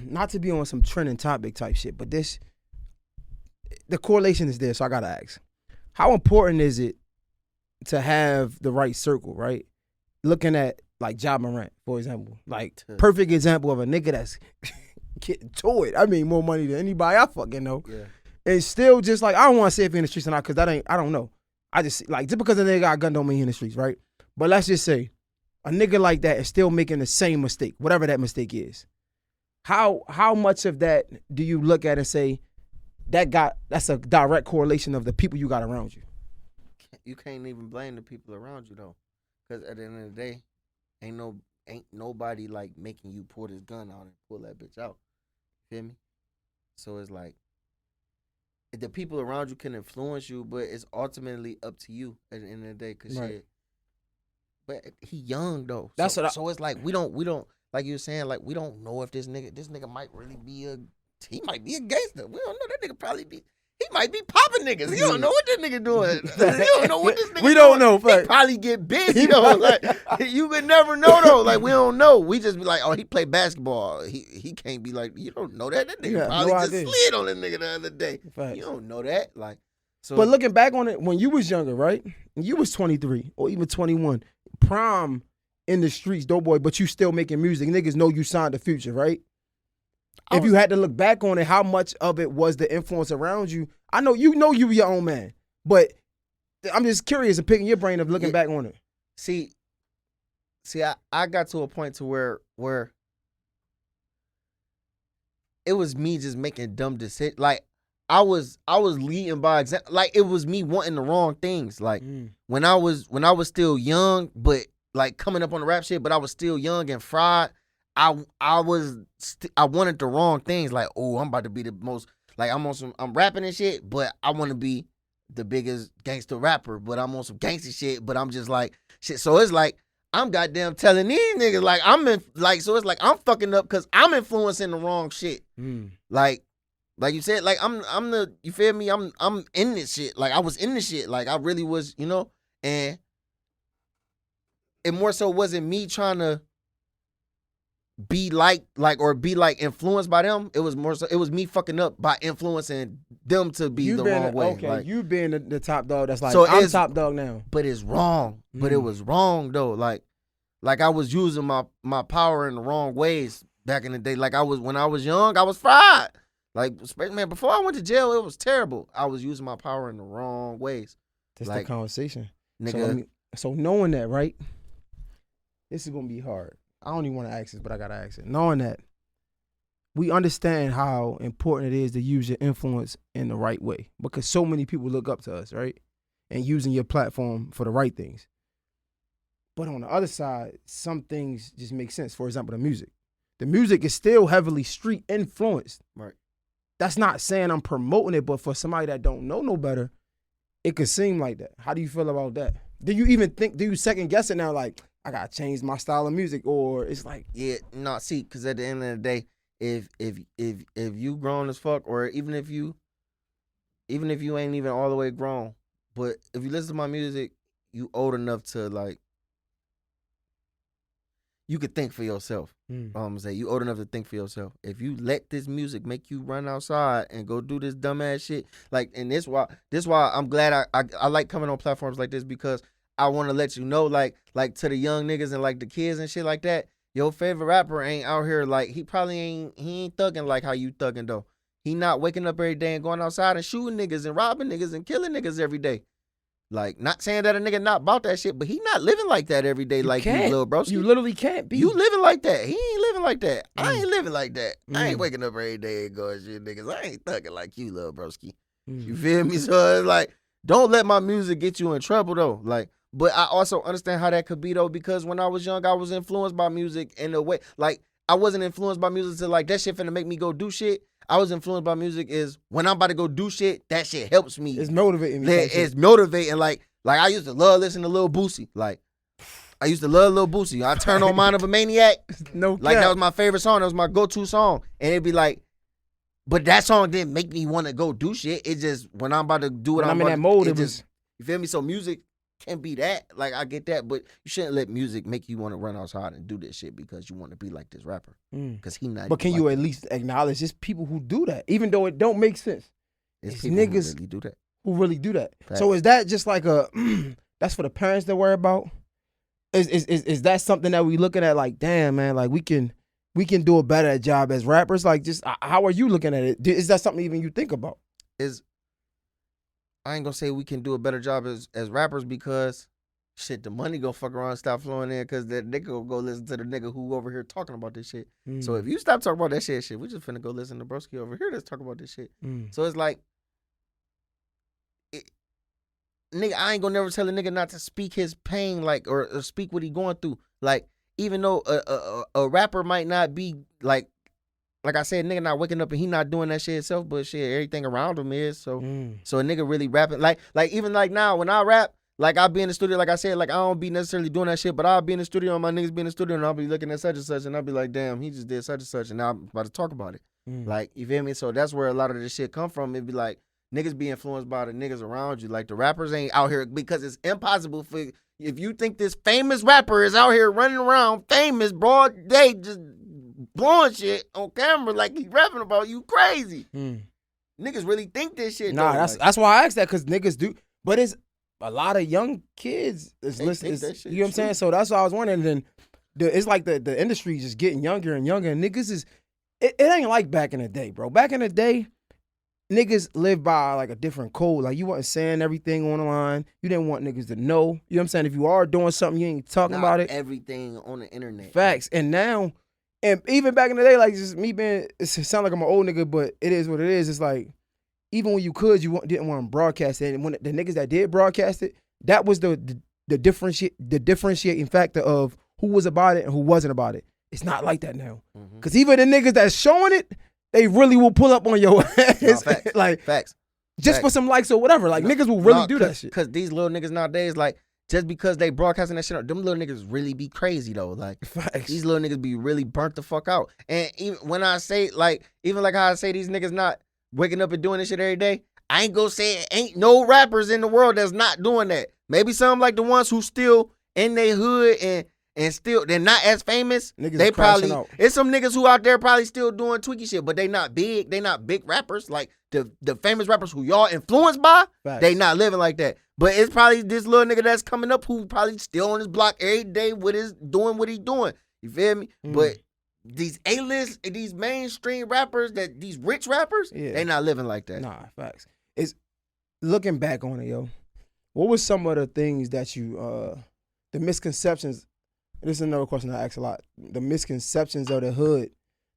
Not to be on some trending topic type shit, but the correlation is there. So I gotta ask, how important is it to have the right circle? Right, looking at like Ja Morant, for example, like perfect example of a nigga that's getting to it. I mean, more money than anybody I fucking know. Yeah. And still just like, I don't want to say if he in the streets or not, because I don't know. I just, like, just because a nigga got a gun don't mean he in the streets, right? But let's just say a nigga like that is still making the same mistake, whatever that mistake is. How much of that do you look at and say, that's a direct correlation of the people you got around you? You can't even blame the people around you, though. Because at the end of the day, ain't nobody like making you pull this gun out and pull that bitch out. Feel me? So it's like the people around you can influence you, but it's ultimately up to you at the end of the day. Cause right. shit, but he young though. That's so it's like we don't like you were saying, like we don't know if this nigga might really be he might be a gangster. We don't know. That nigga probably be. He might be popping niggas. You don't know what this nigga doing. You don't know what this nigga we don't doing. know. He probably get busy though. Like you could never know though. Like we don't know. We just be like, oh, he play basketball. He can't be like, you don't know that. That nigga probably just slid on that nigga the other day. Facts. You don't know that. Like so. But looking back on it, when you was younger, right? You was 23 or even 21, prime in the streets, DoeBoy, but you still making music. Niggas know you signed the Future, right? If you had to look back on it, how much of it was the influence around you? I know you were your own man, but I'm just curious of picking your brain of looking back on it. See, I got to a point to where it was me just making dumb decisions. Like I was leading by example. Like it was me wanting the wrong things. Like when I was still young, but like coming up on the rap shit, but I was still young and fried. I wanted the wrong things. Like, oh, I'm about to be the most, like I'm rapping and shit, but I want to be the biggest gangster rapper, but I'm on some gangster shit, but I'm just like shit. So it's like I'm goddamn telling these niggas like so it's like I'm fucking up because I'm influencing the wrong shit. Like you said, like I'm the, you feel me? I'm in this shit. Like I was in this shit. Like I really was, you know, and it more so wasn't me trying to be like influenced by them. It was more so it was me fucking up by influencing them to be the wrong way. Okay, like, you being the top dog. That's like, so I'm top dog now. But it's wrong. But it was wrong though. Like I was using my power in the wrong ways back in the day. Like when I was young, I was fried. Like man, before I went to jail, it was terrible. I was using my power in the wrong ways. That's like, the conversation, nigga. So knowing that, right? This is gonna be hard. I don't even want to ask this, but I gotta ask it. Knowing that, we understand how important it is to use your influence in the right way, because so many people look up to us, right? And using your platform for the right things. But on the other side, some things just make sense. For example, the music. The music is still heavily street influenced. Right. That's not saying I'm promoting it, but for somebody that don't know no better, it could seem like that. How do you feel about that? Do you second guess it now, like, I gotta change my style of music, or it's like, yeah, no, see, because at the end of the day, if you grown as fuck, or even if you ain't even all the way grown, but if you listen to my music, you old enough to like, you could think for yourself. I'm gonna say you old enough to think for yourself. If you let this music make you run outside and go do this dumbass shit, like, and this why I'm glad I like coming on platforms like this, because I want to let you know, like to the young niggas and like the kids and shit like that, your favorite rapper ain't out here like, he ain't thugging like how you thugging though. He not waking up every day and going outside and shooting niggas and robbing niggas and killing niggas every day. Like, not saying that a nigga not about that shit, but he not living like that every day. You like can't. You, little bro. You literally can't be. You living like that. He ain't living like that. I ain't living like that. I ain't waking up every day and going shit, niggas. I ain't thugging like you, little broski. You feel me? So it's like, don't let my music get you in trouble though. Like, but I also understand how that could be though, because when I was young, I was influenced by music in a way. Like, I wasn't influenced by music to like that shit finna make me go do shit. I was influenced by music is when I'm about to go do shit, that shit helps me. It's motivating me. It's motivating. Like I used to love listening to Lil Boosie. Like I used to love Lil Boosie. I turned on Mind of a Maniac. No, like that was my favorite song. That was my go-to song. And it'd be like, but that song didn't make me want to go do shit. It just when I'm about to do what I'm in about that mode, it was. Just, you feel me? So music can be that. Like I get that, but you shouldn't let music make you want to run outside and do this shit because you want to be like this rapper. Because he not. But can you at least acknowledge it's people who do that, even though it don't make sense? It's people niggas who really do that. Who really do that? Fact. So is that just like a? That's for the parents to worry about. Is that something that we looking at like, damn man, like we can do a better job as rappers? Like, just how are you looking at it? Is that something even you think about? I ain't gonna say we can do a better job as rappers because shit, the money gonna fuck around and stop flowing in because that nigga will go listen to the nigga who over here talking about this shit. So if you stop talking about that shit, we just finna go listen to Broski over here that's talking about this shit. So it's like, nigga, I ain't gonna never tell a nigga not to speak his pain, like, or speak what he going through. Like, even though a rapper might not be like I said, nigga not waking up and he not doing that shit himself, but shit, everything around him is. So a nigga really rapping. Like even like now when I rap, like I'll be in the studio, like I said, like I don't be necessarily doing that shit, but I'll be in the studio and my niggas be in the studio and I'll be looking at such and such and I'll be like, damn, he just did such and such and now I'm about to talk about it. Like, you feel me? So that's where a lot of this shit come from. It'd be like, niggas be influenced by the niggas around you. Like the rappers ain't out here because it's impossible for, if you think this famous rapper is out here running around famous broad day just blowing shit on camera like he rapping about you crazy. Niggas really think this shit. Nah, though. that's why I asked that, because niggas do. But it's a lot of young kids is listening. You know what I'm saying? So that's why I was wondering. Then it's like the industry is just getting younger and younger. And niggas is, it ain't like back in the day, bro. Back in the day, niggas lived by like a different code. Like you wasn't saying everything on the line. You didn't want niggas to know. You know what I'm saying? If you are doing something, you ain't talking about it. Everything on the internet. Facts. And now, and even back in the day, like just me being, it sound like I'm an old nigga, but it is what it is. It's like, even when you could, you didn't want to broadcast it. And when the niggas that did broadcast it, that was the differentiating factor of who was about it and who wasn't about it. It's not like that now. Because even the niggas that's showing it, they really will pull up on your ass. No, facts. Like, facts. Just for some likes or whatever. Like, niggas will really do that shit. Because these little niggas nowadays, like, just because they broadcasting that shit, them little niggas really be crazy, though. Like, facts. These little niggas be really burnt the fuck out. And even when I say, like, even like how I say these niggas not waking up and doing this shit every day, I ain't gonna say it ain't no rappers in the world that's not doing that. Maybe some like the ones who still in their hood and still they're not as famous. Niggas they probably out. It's some niggas who out there probably still doing tweaky shit, but they not big. They not big rappers like the famous rappers who y'all influenced by. Facts. They not living like that. But it's probably this little nigga that's coming up who probably still on his block every day with his doing what he doing. You feel me? But these A-list, these mainstream rappers, these rich rappers, they not living like that. Nah, facts. It's looking back on it, yo. What was some of the things that you, the misconceptions? This is another question I ask a lot. The misconceptions of the hood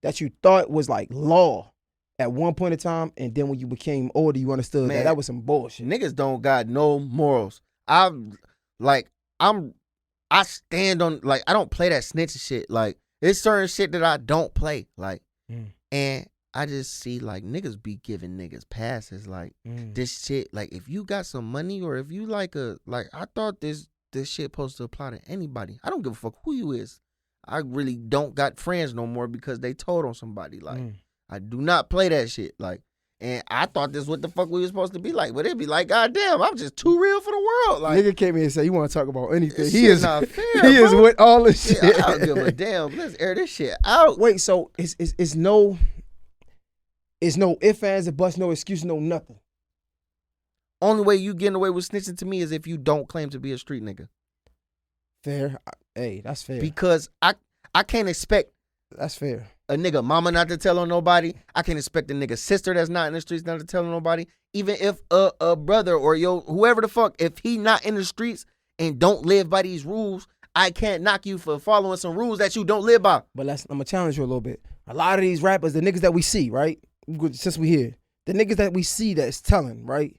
that you thought was like law at one point in time, and then when you became older, you understood that was some bullshit. Niggas don't got no morals. I stand on, like, I don't play that snitching shit. Like, there's certain shit that I don't play. Like, and I just see, like, niggas be giving niggas passes. Like, this shit, like, if you got some money or if you like I thought this shit supposed to apply to anybody. I don't give a fuck who you is. I really don't got friends no more because they told on somebody. Like, I do not play that shit. Like, and I thought this what the fuck we was supposed to be like. But it'd be like, goddamn, I'm just too real for the world. Like, nigga came in and said, you want to talk about anything. He is not fair, he is with all this shit. I don't give a damn. Let's air this shit out. Wait, so it's no ifs, ands, and buts, no excuse, no nothing. Only way you getting away with snitching to me is if you don't claim to be a street nigga. Fair. Hey, that's fair. Because I can't expect that's fair. A nigga mama not to tell on nobody. I can't expect a nigga sister that's not in the streets not to tell on nobody. Even if a brother or whoever the fuck, if he not in the streets and don't live by these rules, I can't knock you for following some rules that you don't live by. But I'm gonna challenge you a little bit. A lot of these rappers, the niggas that we see, right? Since we here, the niggas that we see that's telling, right?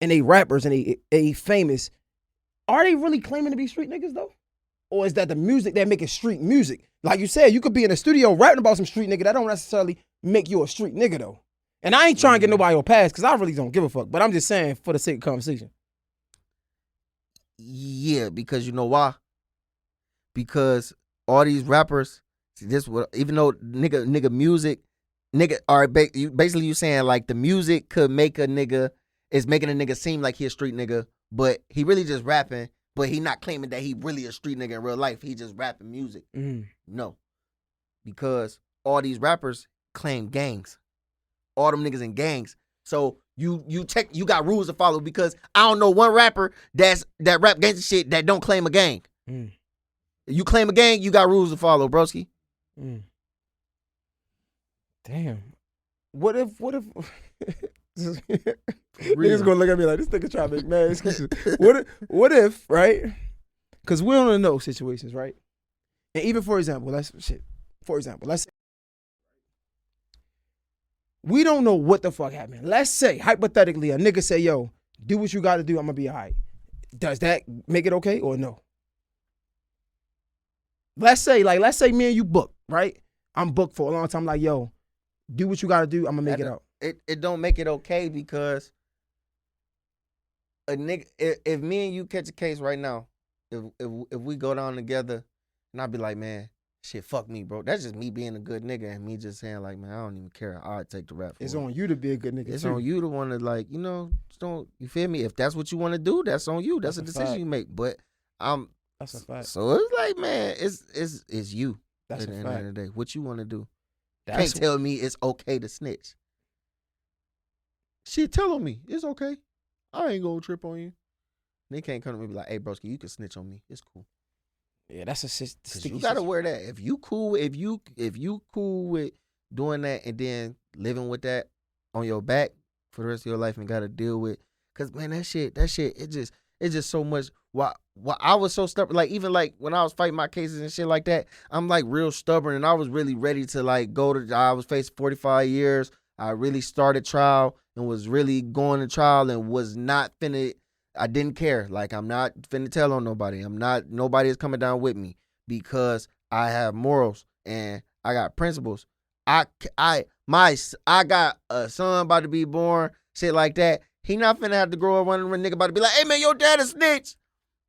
And they rappers and they famous, are they really claiming to be street niggas though? Or is that the music that making street music? Like you said, you could be in a studio rapping about some street nigga. That don't necessarily make you a street nigga though. And I ain't trying to get nobody on pass because I really don't give a fuck. But I'm just saying for the sake of conversation. Yeah, because you know why? Because all these rappers, see this what even though nigga music, basically you saying like the music could make a nigga is making a nigga seem like he a street nigga, but he really just rapping, but he not claiming that he really a street nigga in real life. He just rapping music. No. Because all these rappers claim gangs. All them niggas in gangs. So you got rules to follow because I don't know one rapper that rap gangsta shit that don't claim a gang. If you claim a gang, you got rules to follow, broski. Damn. What if niggas gonna look at me like this nigga trying to make mad excuses. What if, right? Because we don't know situations, right? And even for example, let's say we don't know what the fuck happened. Let's say, hypothetically, a nigga say, yo, do what you gotta do, I'm gonna be all right. Does that make it okay or no? Let's say me and you booked, right? I'm booked for a long time, like, yo, do what you gotta do, I'm gonna make it out. It don't make it okay because a nigga, if me and you catch a case right now, if we go down together, and I'll be like, man, shit, fuck me, bro. That's just me being a good nigga and me just saying like, man, I don't even care. I'll take the rap for It's it. on you to be a good nigga. It's too. on you to want to like, you know, don't you feel me? If that's what you want to do, that's on you. That's a decision fact. you make. But That's a fact. So it's like, man, it's you. That's at the a end fact. of the day, what you want to do. That's Can't tell me it's okay to snitch. Shit, tell on me. It's okay. I ain't gonna trip on you. They can't come to me and be like, hey, broski, you can snitch on me. It's cool. Yeah, that's a sticky. You gotta wear that. If you cool with doing that and then living with that on your back for the rest of your life and gotta deal with, cause man, that shit, it's just so much. Why I was so stubborn. Like even like when I was fighting my cases and shit like that, I'm like real stubborn and I was really ready to like go to. I was facing 45 years. I really started trial and was really going to trial and was not finna. I didn't care. Like I'm not finna tell on nobody. Nobody is coming down with me because I have morals and I got principles. I got a son about to be born, shit like that. He not finna have to grow up running a nigga about to be like, hey man, your dad a snitch.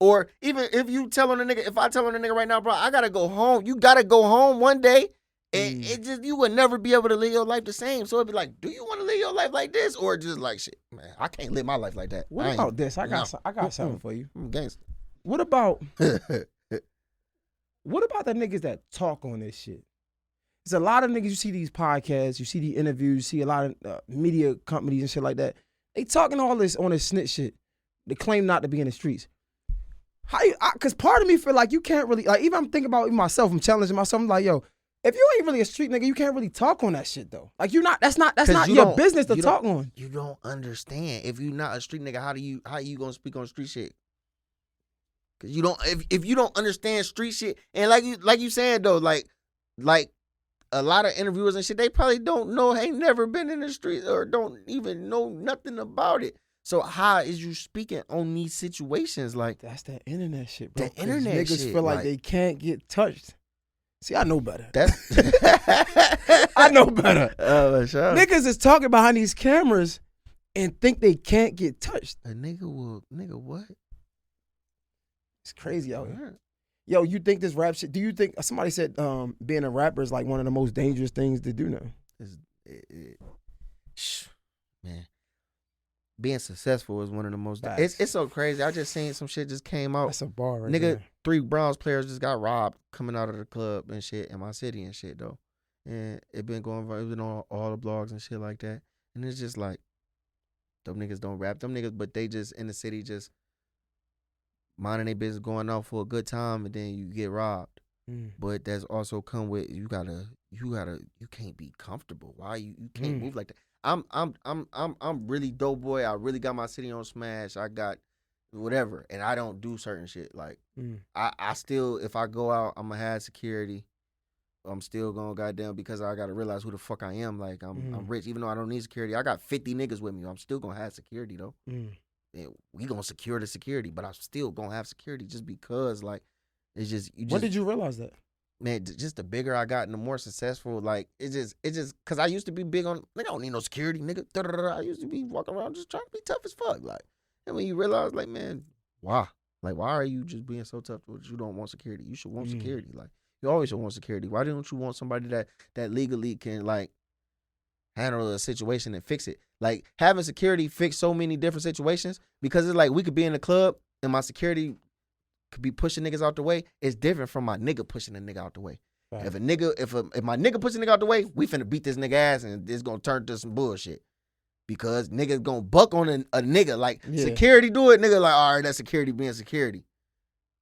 Or even if you tell on a nigga, if I tell on a nigga right now, bro, I gotta go home. You gotta go home one day. And it just, you would never be able to live your life the same. So it'd be like, do you want to live your life like this? Or just like, shit, man, I can't live my life like that. What about this? I got something for you. I'm gangster. What about the niggas that talk on this shit? There's a lot of niggas, you see these podcasts, you see the interviews, you see a lot of media companies and shit like that. They talking all this on this snitch shit. They claim not to be in the streets. Because part of me feel like you can't really, like even I'm thinking about myself, I'm challenging myself, I'm like, yo, if you ain't really a street nigga, you can't really talk on that shit though. Like that's not your business to talk on. You don't understand. If you're not a street nigga, how you gonna speak on street shit? Cause you don't if you don't understand street shit, and like you said though, like a lot of interviewers and shit, they probably don't know, ain't never been in the street or don't even know nothing about it. So how is you speaking on these situations? Like that's that internet shit, bro. The internet niggas shit, feel like they can't get touched. See, I know better. I know better. For sure. Niggas is talking behind these cameras and think they can't get touched. A nigga what? It's crazy out here. Yo, you think this rap shit, do you think, somebody said being a rapper is like one of the most dangerous things to do now? Man. Being successful is one of the most. It's so crazy. I just seen some shit just came out. That's a bar right nigga, there. 3 Browns players just got robbed coming out of the club and shit in my city and shit though. And it been on all the blogs and shit like that. And it's just like, them niggas don't rap. Them niggas, but they just in the city just minding their business, going out for a good time, and then you get robbed. But that's also come with you can't be comfortable. Why you can't move like that? I'm really DoeBoy. I really got my city on smash. I got whatever, and I don't do certain shit. Like I still, if I go out, I'm gonna have security. I'm still gonna goddamn, because I gotta realize who the fuck I am. Like I'm rich, even though I don't need security. I got 50 niggas with me. I'm still gonna have security though. And we gonna secure the security, but I'm still gonna have security just because like It's just When did you realize that? man, just the bigger I got and the more successful, like it just because I used to be big on nigga, I don't need no security, nigga. I used to be walking around just trying to be tough as fuck, like. And when you realize, like, man, why? Like, why are you just being so tough that you don't want security? You should want security. Like, you always should want security. Why don't you want somebody that legally can like handle a situation and fix it? Like having security fix so many different situations because it's like we could be in the club and my security could be pushing niggas out the way. It's different from my nigga pushing a nigga out the way. Right. If my nigga pushing a nigga out the way, we finna beat this nigga ass and it's gonna turn to some bullshit. Because niggas gonna buck on a nigga. Like, security do it, nigga like, all right, that's security being security.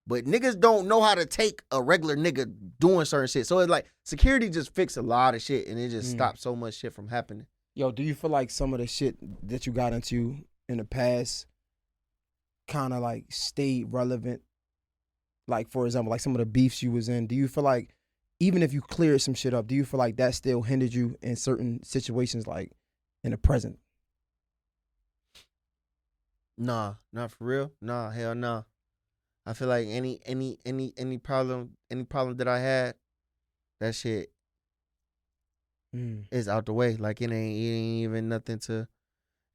But niggas don't know how to take a regular nigga doing certain shit. So it's like, security just fix a lot of shit and it just stops so much shit from happening. Yo, do you feel like some of the shit that you got into in the past kind of like stayed relevant? Like, for example, like some of the beefs you was in, do you feel like even if you cleared some shit up, do you feel like that still hindered you in certain situations like in the present? Nah, not for real. Nah, hell nah. I feel like any problem that I had, that shit is out the way. Like it ain't even nothing to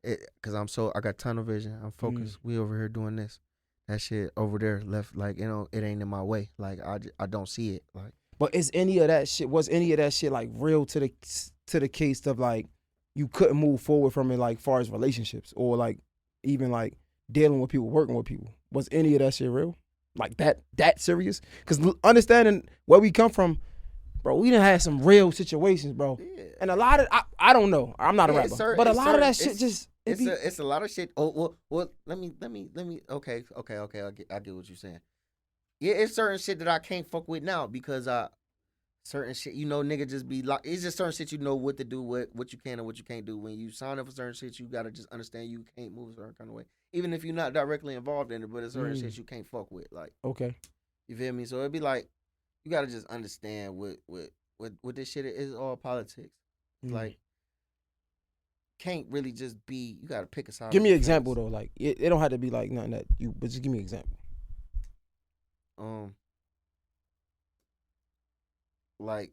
it, cause I got tunnel vision. I'm focused. We over here doing this. That shit over there left, like, it ain't in my way. Like I don't see it. Like, but was any of that shit like real to the case of like you couldn't move forward from it, like far as relationships or like even like dealing with people, working with people? Was any of that shit real? Like that serious? Because understanding where we come from, bro, we done had some real situations, bro. Yeah. And a lot of, I don't know, I'm not a rapper, but a lot of that shit just, it's a lot of shit. Oh, well, let me, okay, I get what you're saying. Yeah, it's certain shit that I can't fuck with now because certain shit, nigga just be like, it's just certain shit what to do, what you can and what you can't do. When you sign up for certain shit, you gotta just understand you can't move a certain kind of way. Even if you're not directly involved in it, but it's certain shit you can't fuck with. Like, okay. You feel me? So it'd be like, you gotta just understand what this shit is all politics. Like, can't really just be, you gotta pick a side. Give me an example though. Like, it don't have to be like nothing that you, but just give me an example. Like,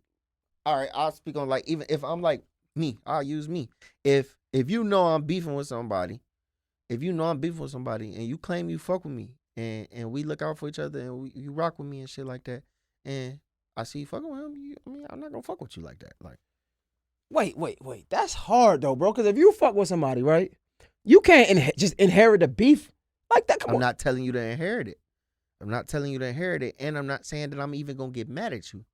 all right, I'll speak on, like, even if I'm like me, I'll use me. If I'm beefing with somebody, and you claim you fuck with me and we look out for each other and you rock with me and shit like that, and I see you fucking with him, I'm not gonna fuck with you like that. Like, wait, that's hard though, bro. Because if you fuck with somebody, right, you can't just inherit the beef like that. I'm not telling you to inherit it. I'm not telling you to inherit it, and I'm not saying that I'm even gonna get mad at you.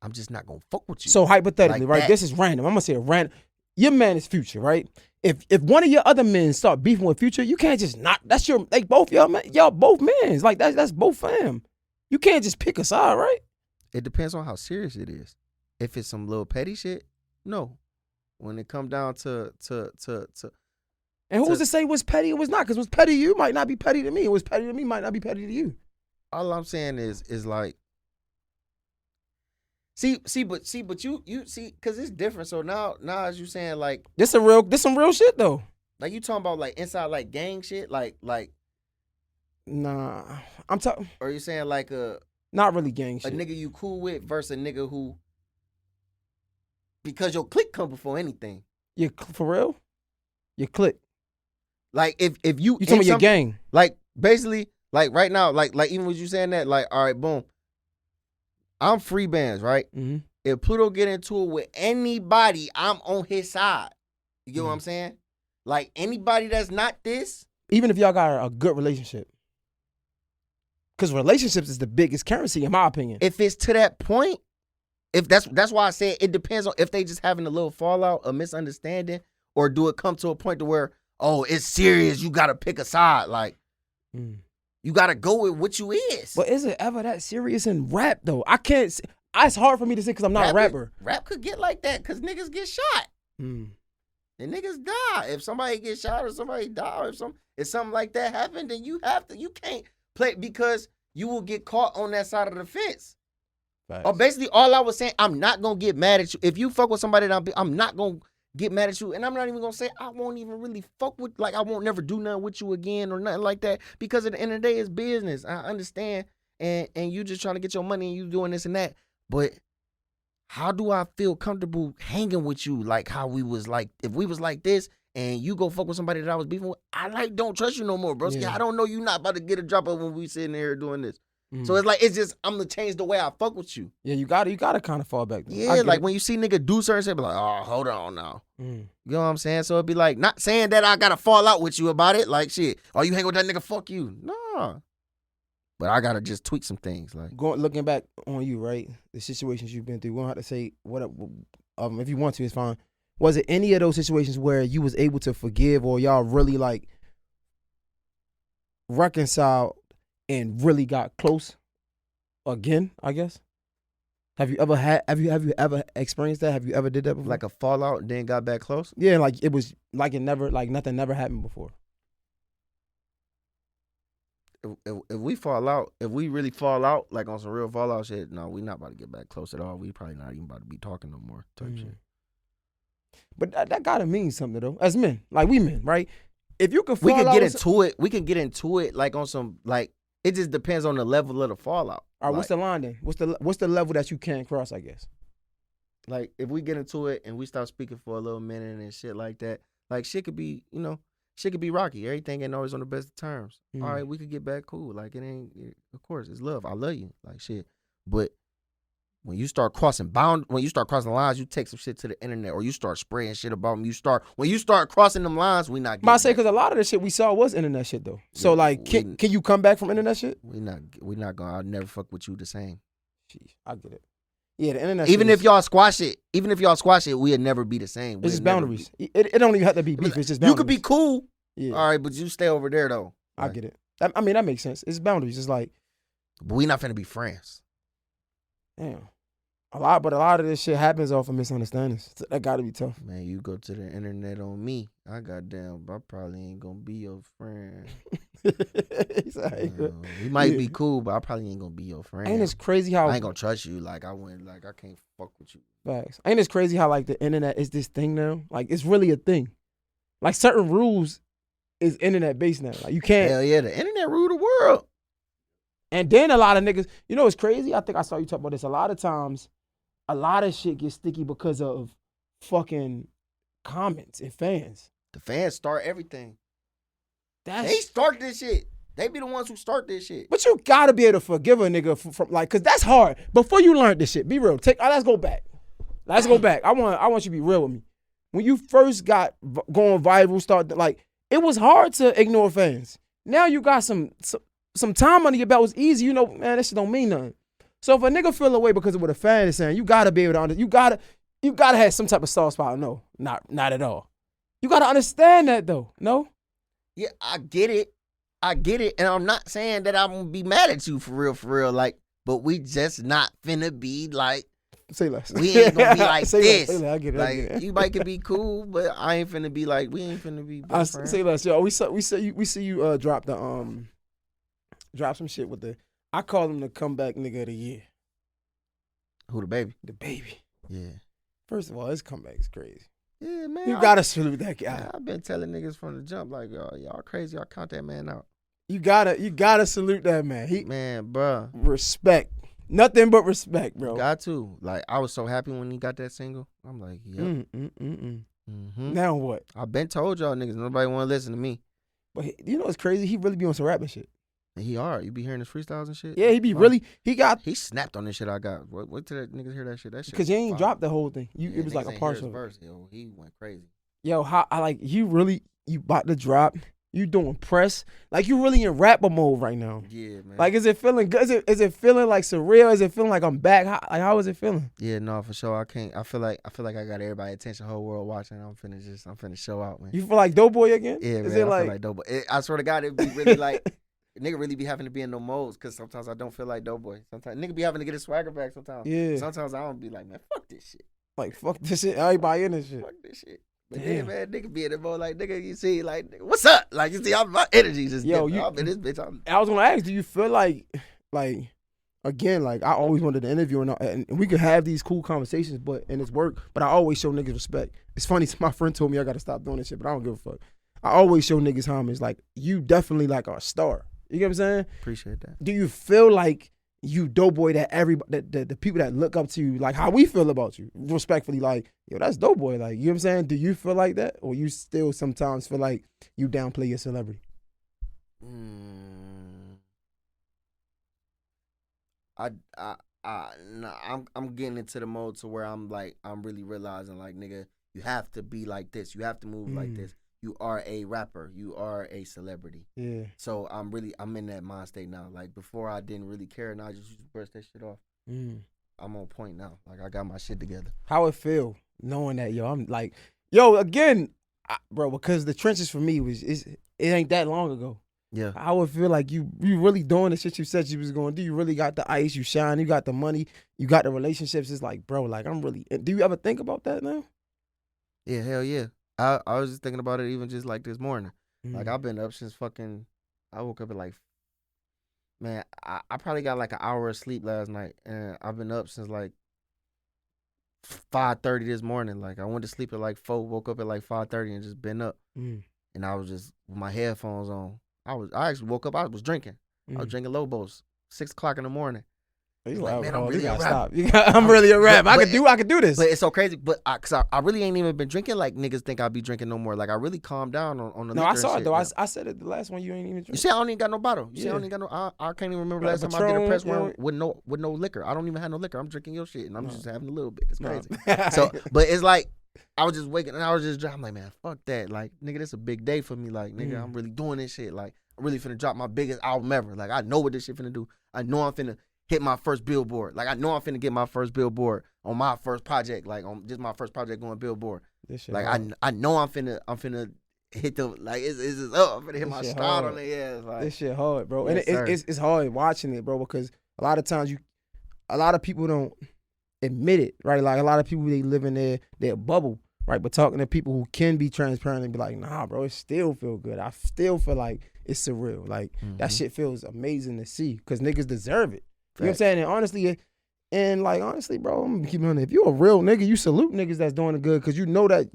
I'm just not gonna fuck with you. So hypothetically, like, right? That. This is random. I'm gonna say a random. Your man is Future, right? If one of your other men start beefing with Future, you can't just not. That's your, like, both y'all, man. Y'all both men. Like that's both fam. You can't just pick a side, right? It depends on how serious it is. If it's some little petty shit, no. When it come down to and who's to say what's petty or what's not? Because what's petty to you might not be petty to me. What's petty to me might not be petty to you. All I'm saying is like, see, but you see, because it's different. So now as you saying, like, this some real shit though. Like, you talking about like inside like gang shit, like. Nah, I'm talking. Or you saying like not really gang shit. A nigga you cool with versus a nigga who, because your clique come before anything. For real? Your clique. Like if you talking about your gang. Like basically, like right now, like even with you saying that, like, all right, boom. I'm free bands, right? Mm-hmm. If Pluto get into it with anybody, I'm on his side. You get what I'm saying? Like, anybody that's not this. Even if y'all got a good relationship. Because relationships is the biggest currency, in my opinion. If it's to that point, if that's why I said it depends on if they just having a little fallout, a misunderstanding, or do it come to a point to where, oh, it's serious, you got to pick a side. Like, you got to go with what you is. But is it ever that serious in rap, though? I can't say. It's hard for me to say because I'm not a rapper. Rap could get like that because niggas get shot. And niggas die. If somebody gets shot or somebody die or if something like that happened, then you can't play because you will get caught on that side of the fence. Or basically, all I was saying, I'm not going to get mad at you. If you fuck with somebody, I'm not going to get mad at you. And I'm not even going to say I won't even really fuck with, like, I won't never do nothing with you again or nothing like that. Because at the end of the day, it's business. I understand. and you just trying to get your money and you doing this and that. But how do I feel comfortable hanging with you? Like how we was like, if we was like this and you go fuck with somebody that I was beefing with, I like don't trust you no more, bro. Yeah. I don't know you not about to get a drop up when we sitting here doing this. So it's like, it's just, I'm gonna change the way I fuck with you. Yeah, you gotta kind of fall back. Yeah, like when you see nigga do certain shit, be like, oh, hold on now. You know what I'm saying? So it'd be like, not saying that I gotta fall out with you about it. Like, shit, oh, you hang with that nigga, fuck you. Nah. But I gotta just tweak some things. Like looking back on you, right? The situations you've been through, we don't have to say what. If you want to, it's fine. Was it any of those situations where you was able to forgive, or y'all really like reconciled and really got close again? I guess. Have you ever experienced that? Have you ever did that before? like a fallout and then got back close? Yeah, like it was like it never, like nothing never happened before. If we fall out, if we really fall out, like on some real fallout shit, no, we not about to get back close at all. We probably not even about to be talking no more type shit. But that gotta mean something though. As men, like we men, right? If you could, we can get into it. We can get into it like on some like. It just depends on the level of the fallout. All right, what's the line then? What's the level that you can't cross? I guess. Like if we get into it and we start speaking for a little minute and shit like that, like shit could be, shit could be rocky. Everything ain't always on the best of terms. All right, we could get back cool. Like it ain't. Of course, it's love. I love you. Like shit. But when you start crossing lines, you take some shit to the internet, or you start spraying shit about me. When you start crossing them lines, we not. I say because a lot of the shit we saw was internet shit though. So like, can you come back from internet shit? We not gonna. I'll never fuck with you the same. Jeez, I get it. Yeah, the internet. Even if y'all squash it, we'll never be the same. It's just boundaries. It don't even have to be beef. It's just boundaries. You could be cool. Yeah. All right, but you stay over there though. I get it. I mean that makes sense. It's boundaries. It's like, but we not finna be friends. Damn. A lot of this shit happens off of misunderstandings. So that gotta be tough. Man, you go to the internet on me, I probably ain't gonna be your friend. We might be cool, but I probably ain't gonna be your friend. Ain't it crazy how I ain't gonna trust you? Like I can't fuck with you. Facts. Ain't it crazy how like the internet is this thing now? Like it's really a thing. Like certain rules is internet based now. Like you can't. Hell yeah, the internet rule the world. And then a lot of niggas, it's crazy. I think I saw you talk about this. A lot of times, a lot of shit gets sticky because of fucking comments and fans. The fans start everything. They start this shit. They be the ones who start this shit. But you gotta be able to forgive a nigga from like, cause that's hard. Before you learn this shit, be real. Let's go back. I want you to be real with me. When you first got going viral, it was hard to ignore fans. Now you got some time under your belt. It's easy. Man, this shit don't mean nothing. So if a nigga feel away because of what a fan is saying, you gotta be able to understand. You gotta have some type of soft spot. No, not at all. You gotta understand that though. No. Yeah, I get it, and I'm not saying that I'm gonna be mad at you for real. Like, but we just not finna be like. Say less. We ain't gonna be like this. Say less. I get it. Like you might could be cool, but I ain't finna be like. We ain't finna be. Say less, yo. We see you drop drop some shit with the. I call him the comeback nigga of the year. Who, the baby? The baby. Yeah. First of all, his comeback is crazy. Yeah, man. You gotta salute that guy. Man, I've been telling niggas from the jump, like, y'all crazy. Y'all count that man out. You gotta salute that man. Man, bruh. Respect. Nothing but respect, bro. Got to. Like, I was so happy when he got that single. I'm like, yep. Now what? I been told y'all niggas, nobody want to listen to me. But what's crazy? He really be on some rapping shit. And he hard. You be hearing his freestyles and shit? Yeah, he snapped on this shit I got. Wait till that niggas hear that shit. That shit. Because you ain't dropped the whole thing. It was like a partial verse. Yo, he went crazy. Yo, how I like you about to drop. You doing press. Like you really in rapper mode right now. Yeah, man. Like is it feeling good? Is it feeling like surreal? Is it feeling like I'm back? How is it feeling? Yeah, no, for sure. I feel like I got everybody's attention, whole world watching. I'm finna show out, man. You feel like DoeBoy again? Yeah, man. I feel like DoeBoy. I swear to God, it be really like nigga really be having to be in no modes because sometimes I don't feel like DoeBoy. Sometimes nigga be having to get his swagger back sometimes. Yeah. Sometimes I don't be like, man, fuck this shit. Like, fuck this shit. Everybody in this shit. Fuck this shit. But then, man, nigga be in the mode like, nigga, you see, like, nigga, what's up? Like, you see, my energy just different. I'm in this bitch. I was gonna ask, do you feel like, again, like, I always wanted to interview and we could have these cool conversations, and it's work, but I always show niggas respect. It's funny, my friend told me I gotta stop doing this shit, but I don't give a fuck. I always show niggas homage. Like, you definitely, like, are a star. You get what I'm saying? Appreciate that. Do you feel like you DoeBoy that everybody, the people that look up to you, like how we feel about you, respectfully, like, yo, that's DoeBoy. Like, you know what I'm saying? Do you feel like that? Or you still sometimes feel like you downplay your celebrity? I'm getting into the mode to where I'm really realizing, like, nigga, you have to be like this. You have to move like this. You are a rapper. You are a celebrity. Yeah. So I'm in that mind state now. Like, before I didn't really care. Now I just brush that shit off. I'm on point now. Like, I got my shit together. How it feel knowing that, yo, I'm like, yo, again, bro, because the trenches for me it ain't that long ago. Yeah. How it feel like you really doing the shit you said you was going to do. You really got the ice, you shine, you got the money, you got the relationships. It's like, bro, like, I'm really, do you ever think about that now? Yeah, hell yeah. I was just thinking about it even just like this morning. Like, I've been up since I woke up at like, man, I probably got like an hour of sleep last night. And I've been up since like 5:30 this morning. Like, I went to sleep at like 4, woke up at like 5:30 and just been up. And I was just with my headphones on. I actually woke up, I was drinking. I was drinking Lobos, 6 o'clock in the morning. He's like, man, I'm you really gotta a stop. I'm really a rap. I could do this. But it's so crazy. But cause I really ain't even been drinking like niggas think I be drinking no more. Like, I really calmed down on the liquor. No, I saw it though. Now. I said it the last one. You ain't even drink. You see, I don't even got no bottle. You see, I don't even got no. I can't even remember last time I did a press run with no liquor. I don't even have no liquor. I'm drinking your shit and I'm just having a little bit. It's crazy. So, but it's like I was just waking and I was just I'm like, man, fuck that. Like, nigga, this a big day for me. Like, nigga, I'm really doing this shit. Like, I'm really finna drop my biggest album ever. Like, I know what this shit finna do. I know I'm finna hit my first Billboard. Like, I know I'm finna get my first Billboard on my first project. Like, on just my first project going Billboard. Like, I know I'm finna hit the, like, it's up. I'm finna hit my stride on their ass. Like, this shit hard, bro. Yes, and it's hard watching it, bro, because a lot of times a lot of people don't admit it, right? Like, a lot of people, they live in their bubble, right? But talking to people who can be transparent and be like, nah, bro, it still feel good. I still feel like it's surreal. Like, that shit feels amazing to see because niggas deserve it. You know what I'm saying? And honestly, bro, I'm gonna keep it on it. If you a real nigga, you salute niggas that's doing it good because you know that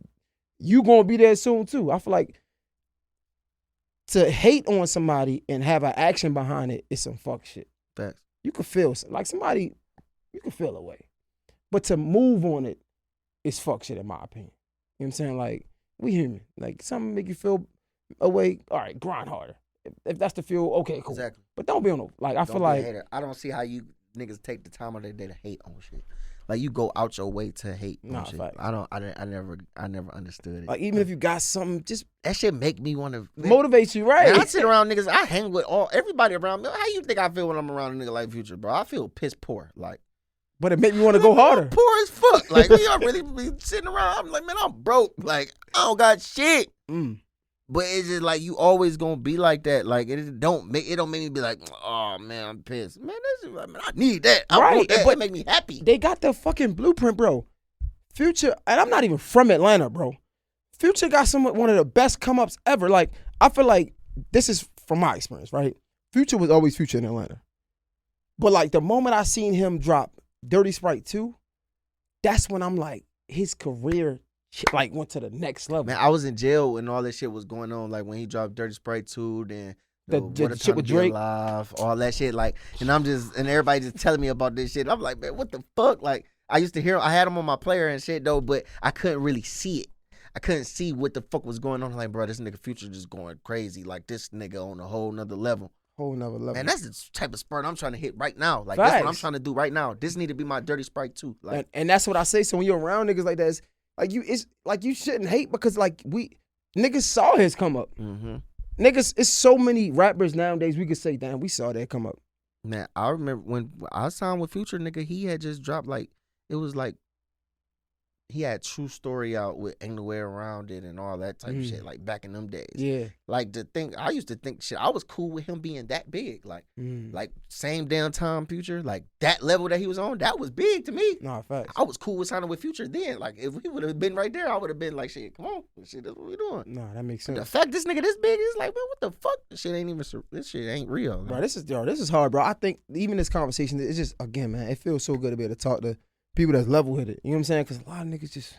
you gonna be there soon too. I feel like to hate on somebody and have an action behind it is some fuck shit. Facts. You can feel like somebody, you can feel a way. But to move on it is fuck shit in my opinion. You know what I'm saying? Like, we human. Like, something make you feel a way, all right, grind harder. If that's the feel, okay, cool. Exactly. But don't be on no, like, I feel like, I don't see how you niggas take the time of their day to hate on shit. Like, you go out your way to hate on shit. Fact. I never understood it. Like, even if you got something, just that shit make me want to motivate you, right? Man, I sit around niggas, I hang with everybody around me. How you think I feel when I'm around a nigga like Future, bro? I feel piss poor. Like, but it make me want to go harder. I'm poor as fuck. Like, we all really be sitting around. I'm like, man, I'm broke. Like, I don't got shit. But it's just like, you always gonna be like that. Like, it don't make me be like, oh man, I'm pissed. Man, I need that. I want that. But it make me happy. They got the fucking blueprint, bro. Future, and I'm not even from Atlanta, bro. Future got one of the best come ups ever. Like, I feel like this is from my experience, right? Future was always Future in Atlanta. But like, the moment I seen him drop Dirty Sprite 2, that's when I'm like, his career like went to the next level. Man, I was in jail when all that shit was going on. Like, when he dropped Dirty Sprite 2, then the shit with Drake, Alive, all that shit. Like, and everybody just telling me about this shit. I'm like, man, what the fuck? Like, I used to hear, I had him on my player and shit though, but I couldn't really see it. I couldn't see what the fuck was going on. I'm like, bro, this nigga Future just going crazy. Like, this nigga on a whole nother level. Man, that's the type of spurt I'm trying to hit right now. Like, that's what I'm trying to do right now. This need to be my Dirty Sprite 2. Like, and that's what I say. So when you're around niggas like that, it's like you shouldn't hate because like niggas saw his come up. Niggas, it's so many rappers nowadays we could say, damn, we saw that come up. Man, I remember when I signed with Future, nigga, he had just dropped like, it was like, he had True Story out with Ain't No Way Around It and all that type of shit, like back in them days. Yeah. Like, I used to think shit, I was cool with him being that big. Like, like same damn time Future, like that level that he was on, that was big to me. Nah, facts. I was cool with signing with Future then. Like, if he would have been right there, I would have been like, shit, come on, shit, that's what we doing. Nah, that makes sense. But the fact this nigga this big is like, man, what the fuck? This shit ain't real. Man. Bro, this is hard, bro. I think even this conversation, it's just, again, man, it feels so good to be able to talk to people that's level-headed. You know what I'm saying? Because a lot of niggas just...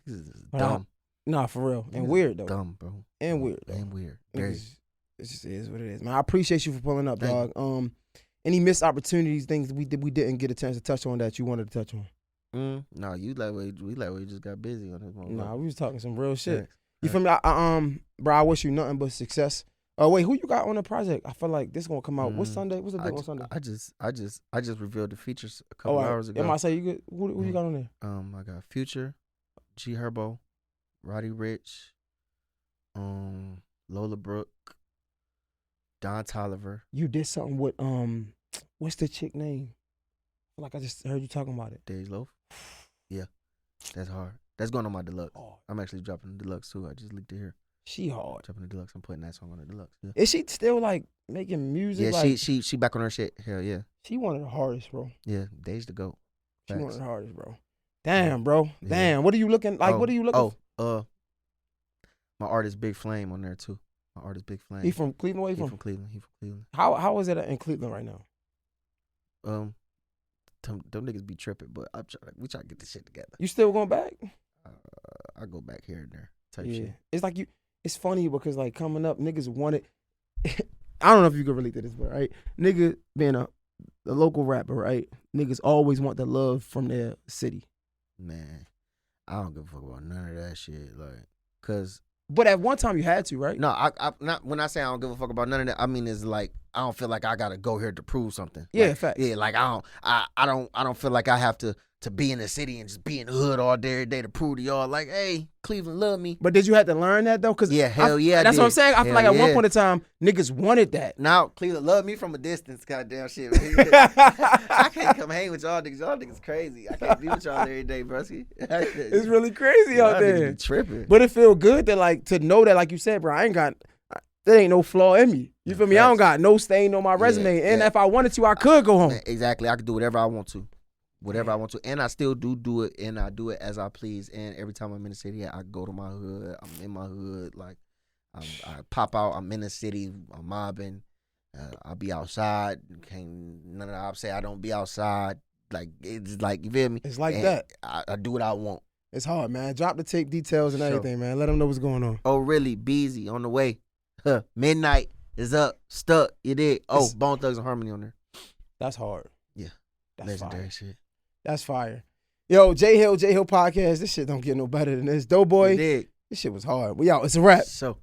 This is dumb. Nah, for real. And weird, though. Dumb, bro. And weird, though. And weird. Niggas, It just is what it is, man. I appreciate you for pulling up, Thank dog. Any missed opportunities, things we didn't get a chance to touch on that you wanted to touch on? No, you like we just got busy on this one. Nah, we was talking some real shit. Thanks. You feel me? Bro, I wish you nothing but success. Wait, who you got on the project? I feel like this gonna come out. What's Sunday? What's the date on Sunday? I just revealed the features a couple hours ago. Am I say you good? Who you got on there? I got Future, G Herbo, Roddy Rich, Lola Brooke, Don Tolliver. You did something with what's the chick name? I feel like I just heard you talking about it. Days Loaf. Yeah, that's hard. That's going on my deluxe. Oh. I'm actually dropping the deluxe too. I just leaked it here. She hard. Dropping the deluxe. I'm putting that song on the deluxe. Yeah. Is she still like making music? Yeah, like, she back on her shit. Hell yeah. She one of the hardest, bro. Yeah, Days to go. She one of the hardest, bro. Damn, bro. Yeah. Damn. What are you looking like? What are you looking? My artist Big Flame on there too. My artist Big Flame. He from Cleveland? Where He from Cleveland. He from Cleveland. How is it in Cleveland right now? Them niggas be tripping, but we try to get this shit together. You still going back? I go back here and there type Yeah. shit. It's like it's funny because like coming up, niggas wanted. I don't know if you can relate to this, but right, nigga being a local rapper, right? Niggas always want the love from their city. Man, I don't give a fuck about none of that shit. Like, cause. But at one time you had to, right? No, I not when I say I don't give a fuck about none of that. I mean it's like I don't feel like I gotta go here to prove something. Yeah, like, facts. Yeah, like I don't feel like I have to be in the city and just be in the hood all day every day to prove to y'all like, hey, Cleveland love me. But did you have to learn that though? Cause yeah, hell yeah. That's what I'm saying. I feel like at one point in time, niggas wanted that. Now Cleveland love me from a distance, goddamn shit. I can't come hang with y'all niggas. Y'all niggas crazy. I can't be with y'all every day, bro. It's really crazy out there. Be tripping. But it feel good to know that, like you said, bro. There ain't no flaw in me. You feel me? I don't got no stain on my resume. Yeah, and if I wanted to, I could go home. Man, exactly. I could do whatever I want to. Whatever I want to. And I still do it, and I do it as I please. And every time I'm in the city, I go to my hood. I'm in my hood. Like, I pop out. I'm in the city. I'm mobbing. I'll be outside. None of the ops say I don't be outside. Like, it's like, you feel me? It's like and that. I do what I want. It's hard, man. Drop the tape details and everything, man. Let them know what's going on. Oh, really? Beezy on the way. Midnight is up. Stuck. You did. Oh, Bone Thugs and Harmony on there. That's hard. Yeah. That's legendary fire. Shit. That's fire. Yo, J Hill podcast. This shit don't get no better than this. DoeBoy. This shit was hard. We out. It's a wrap. So.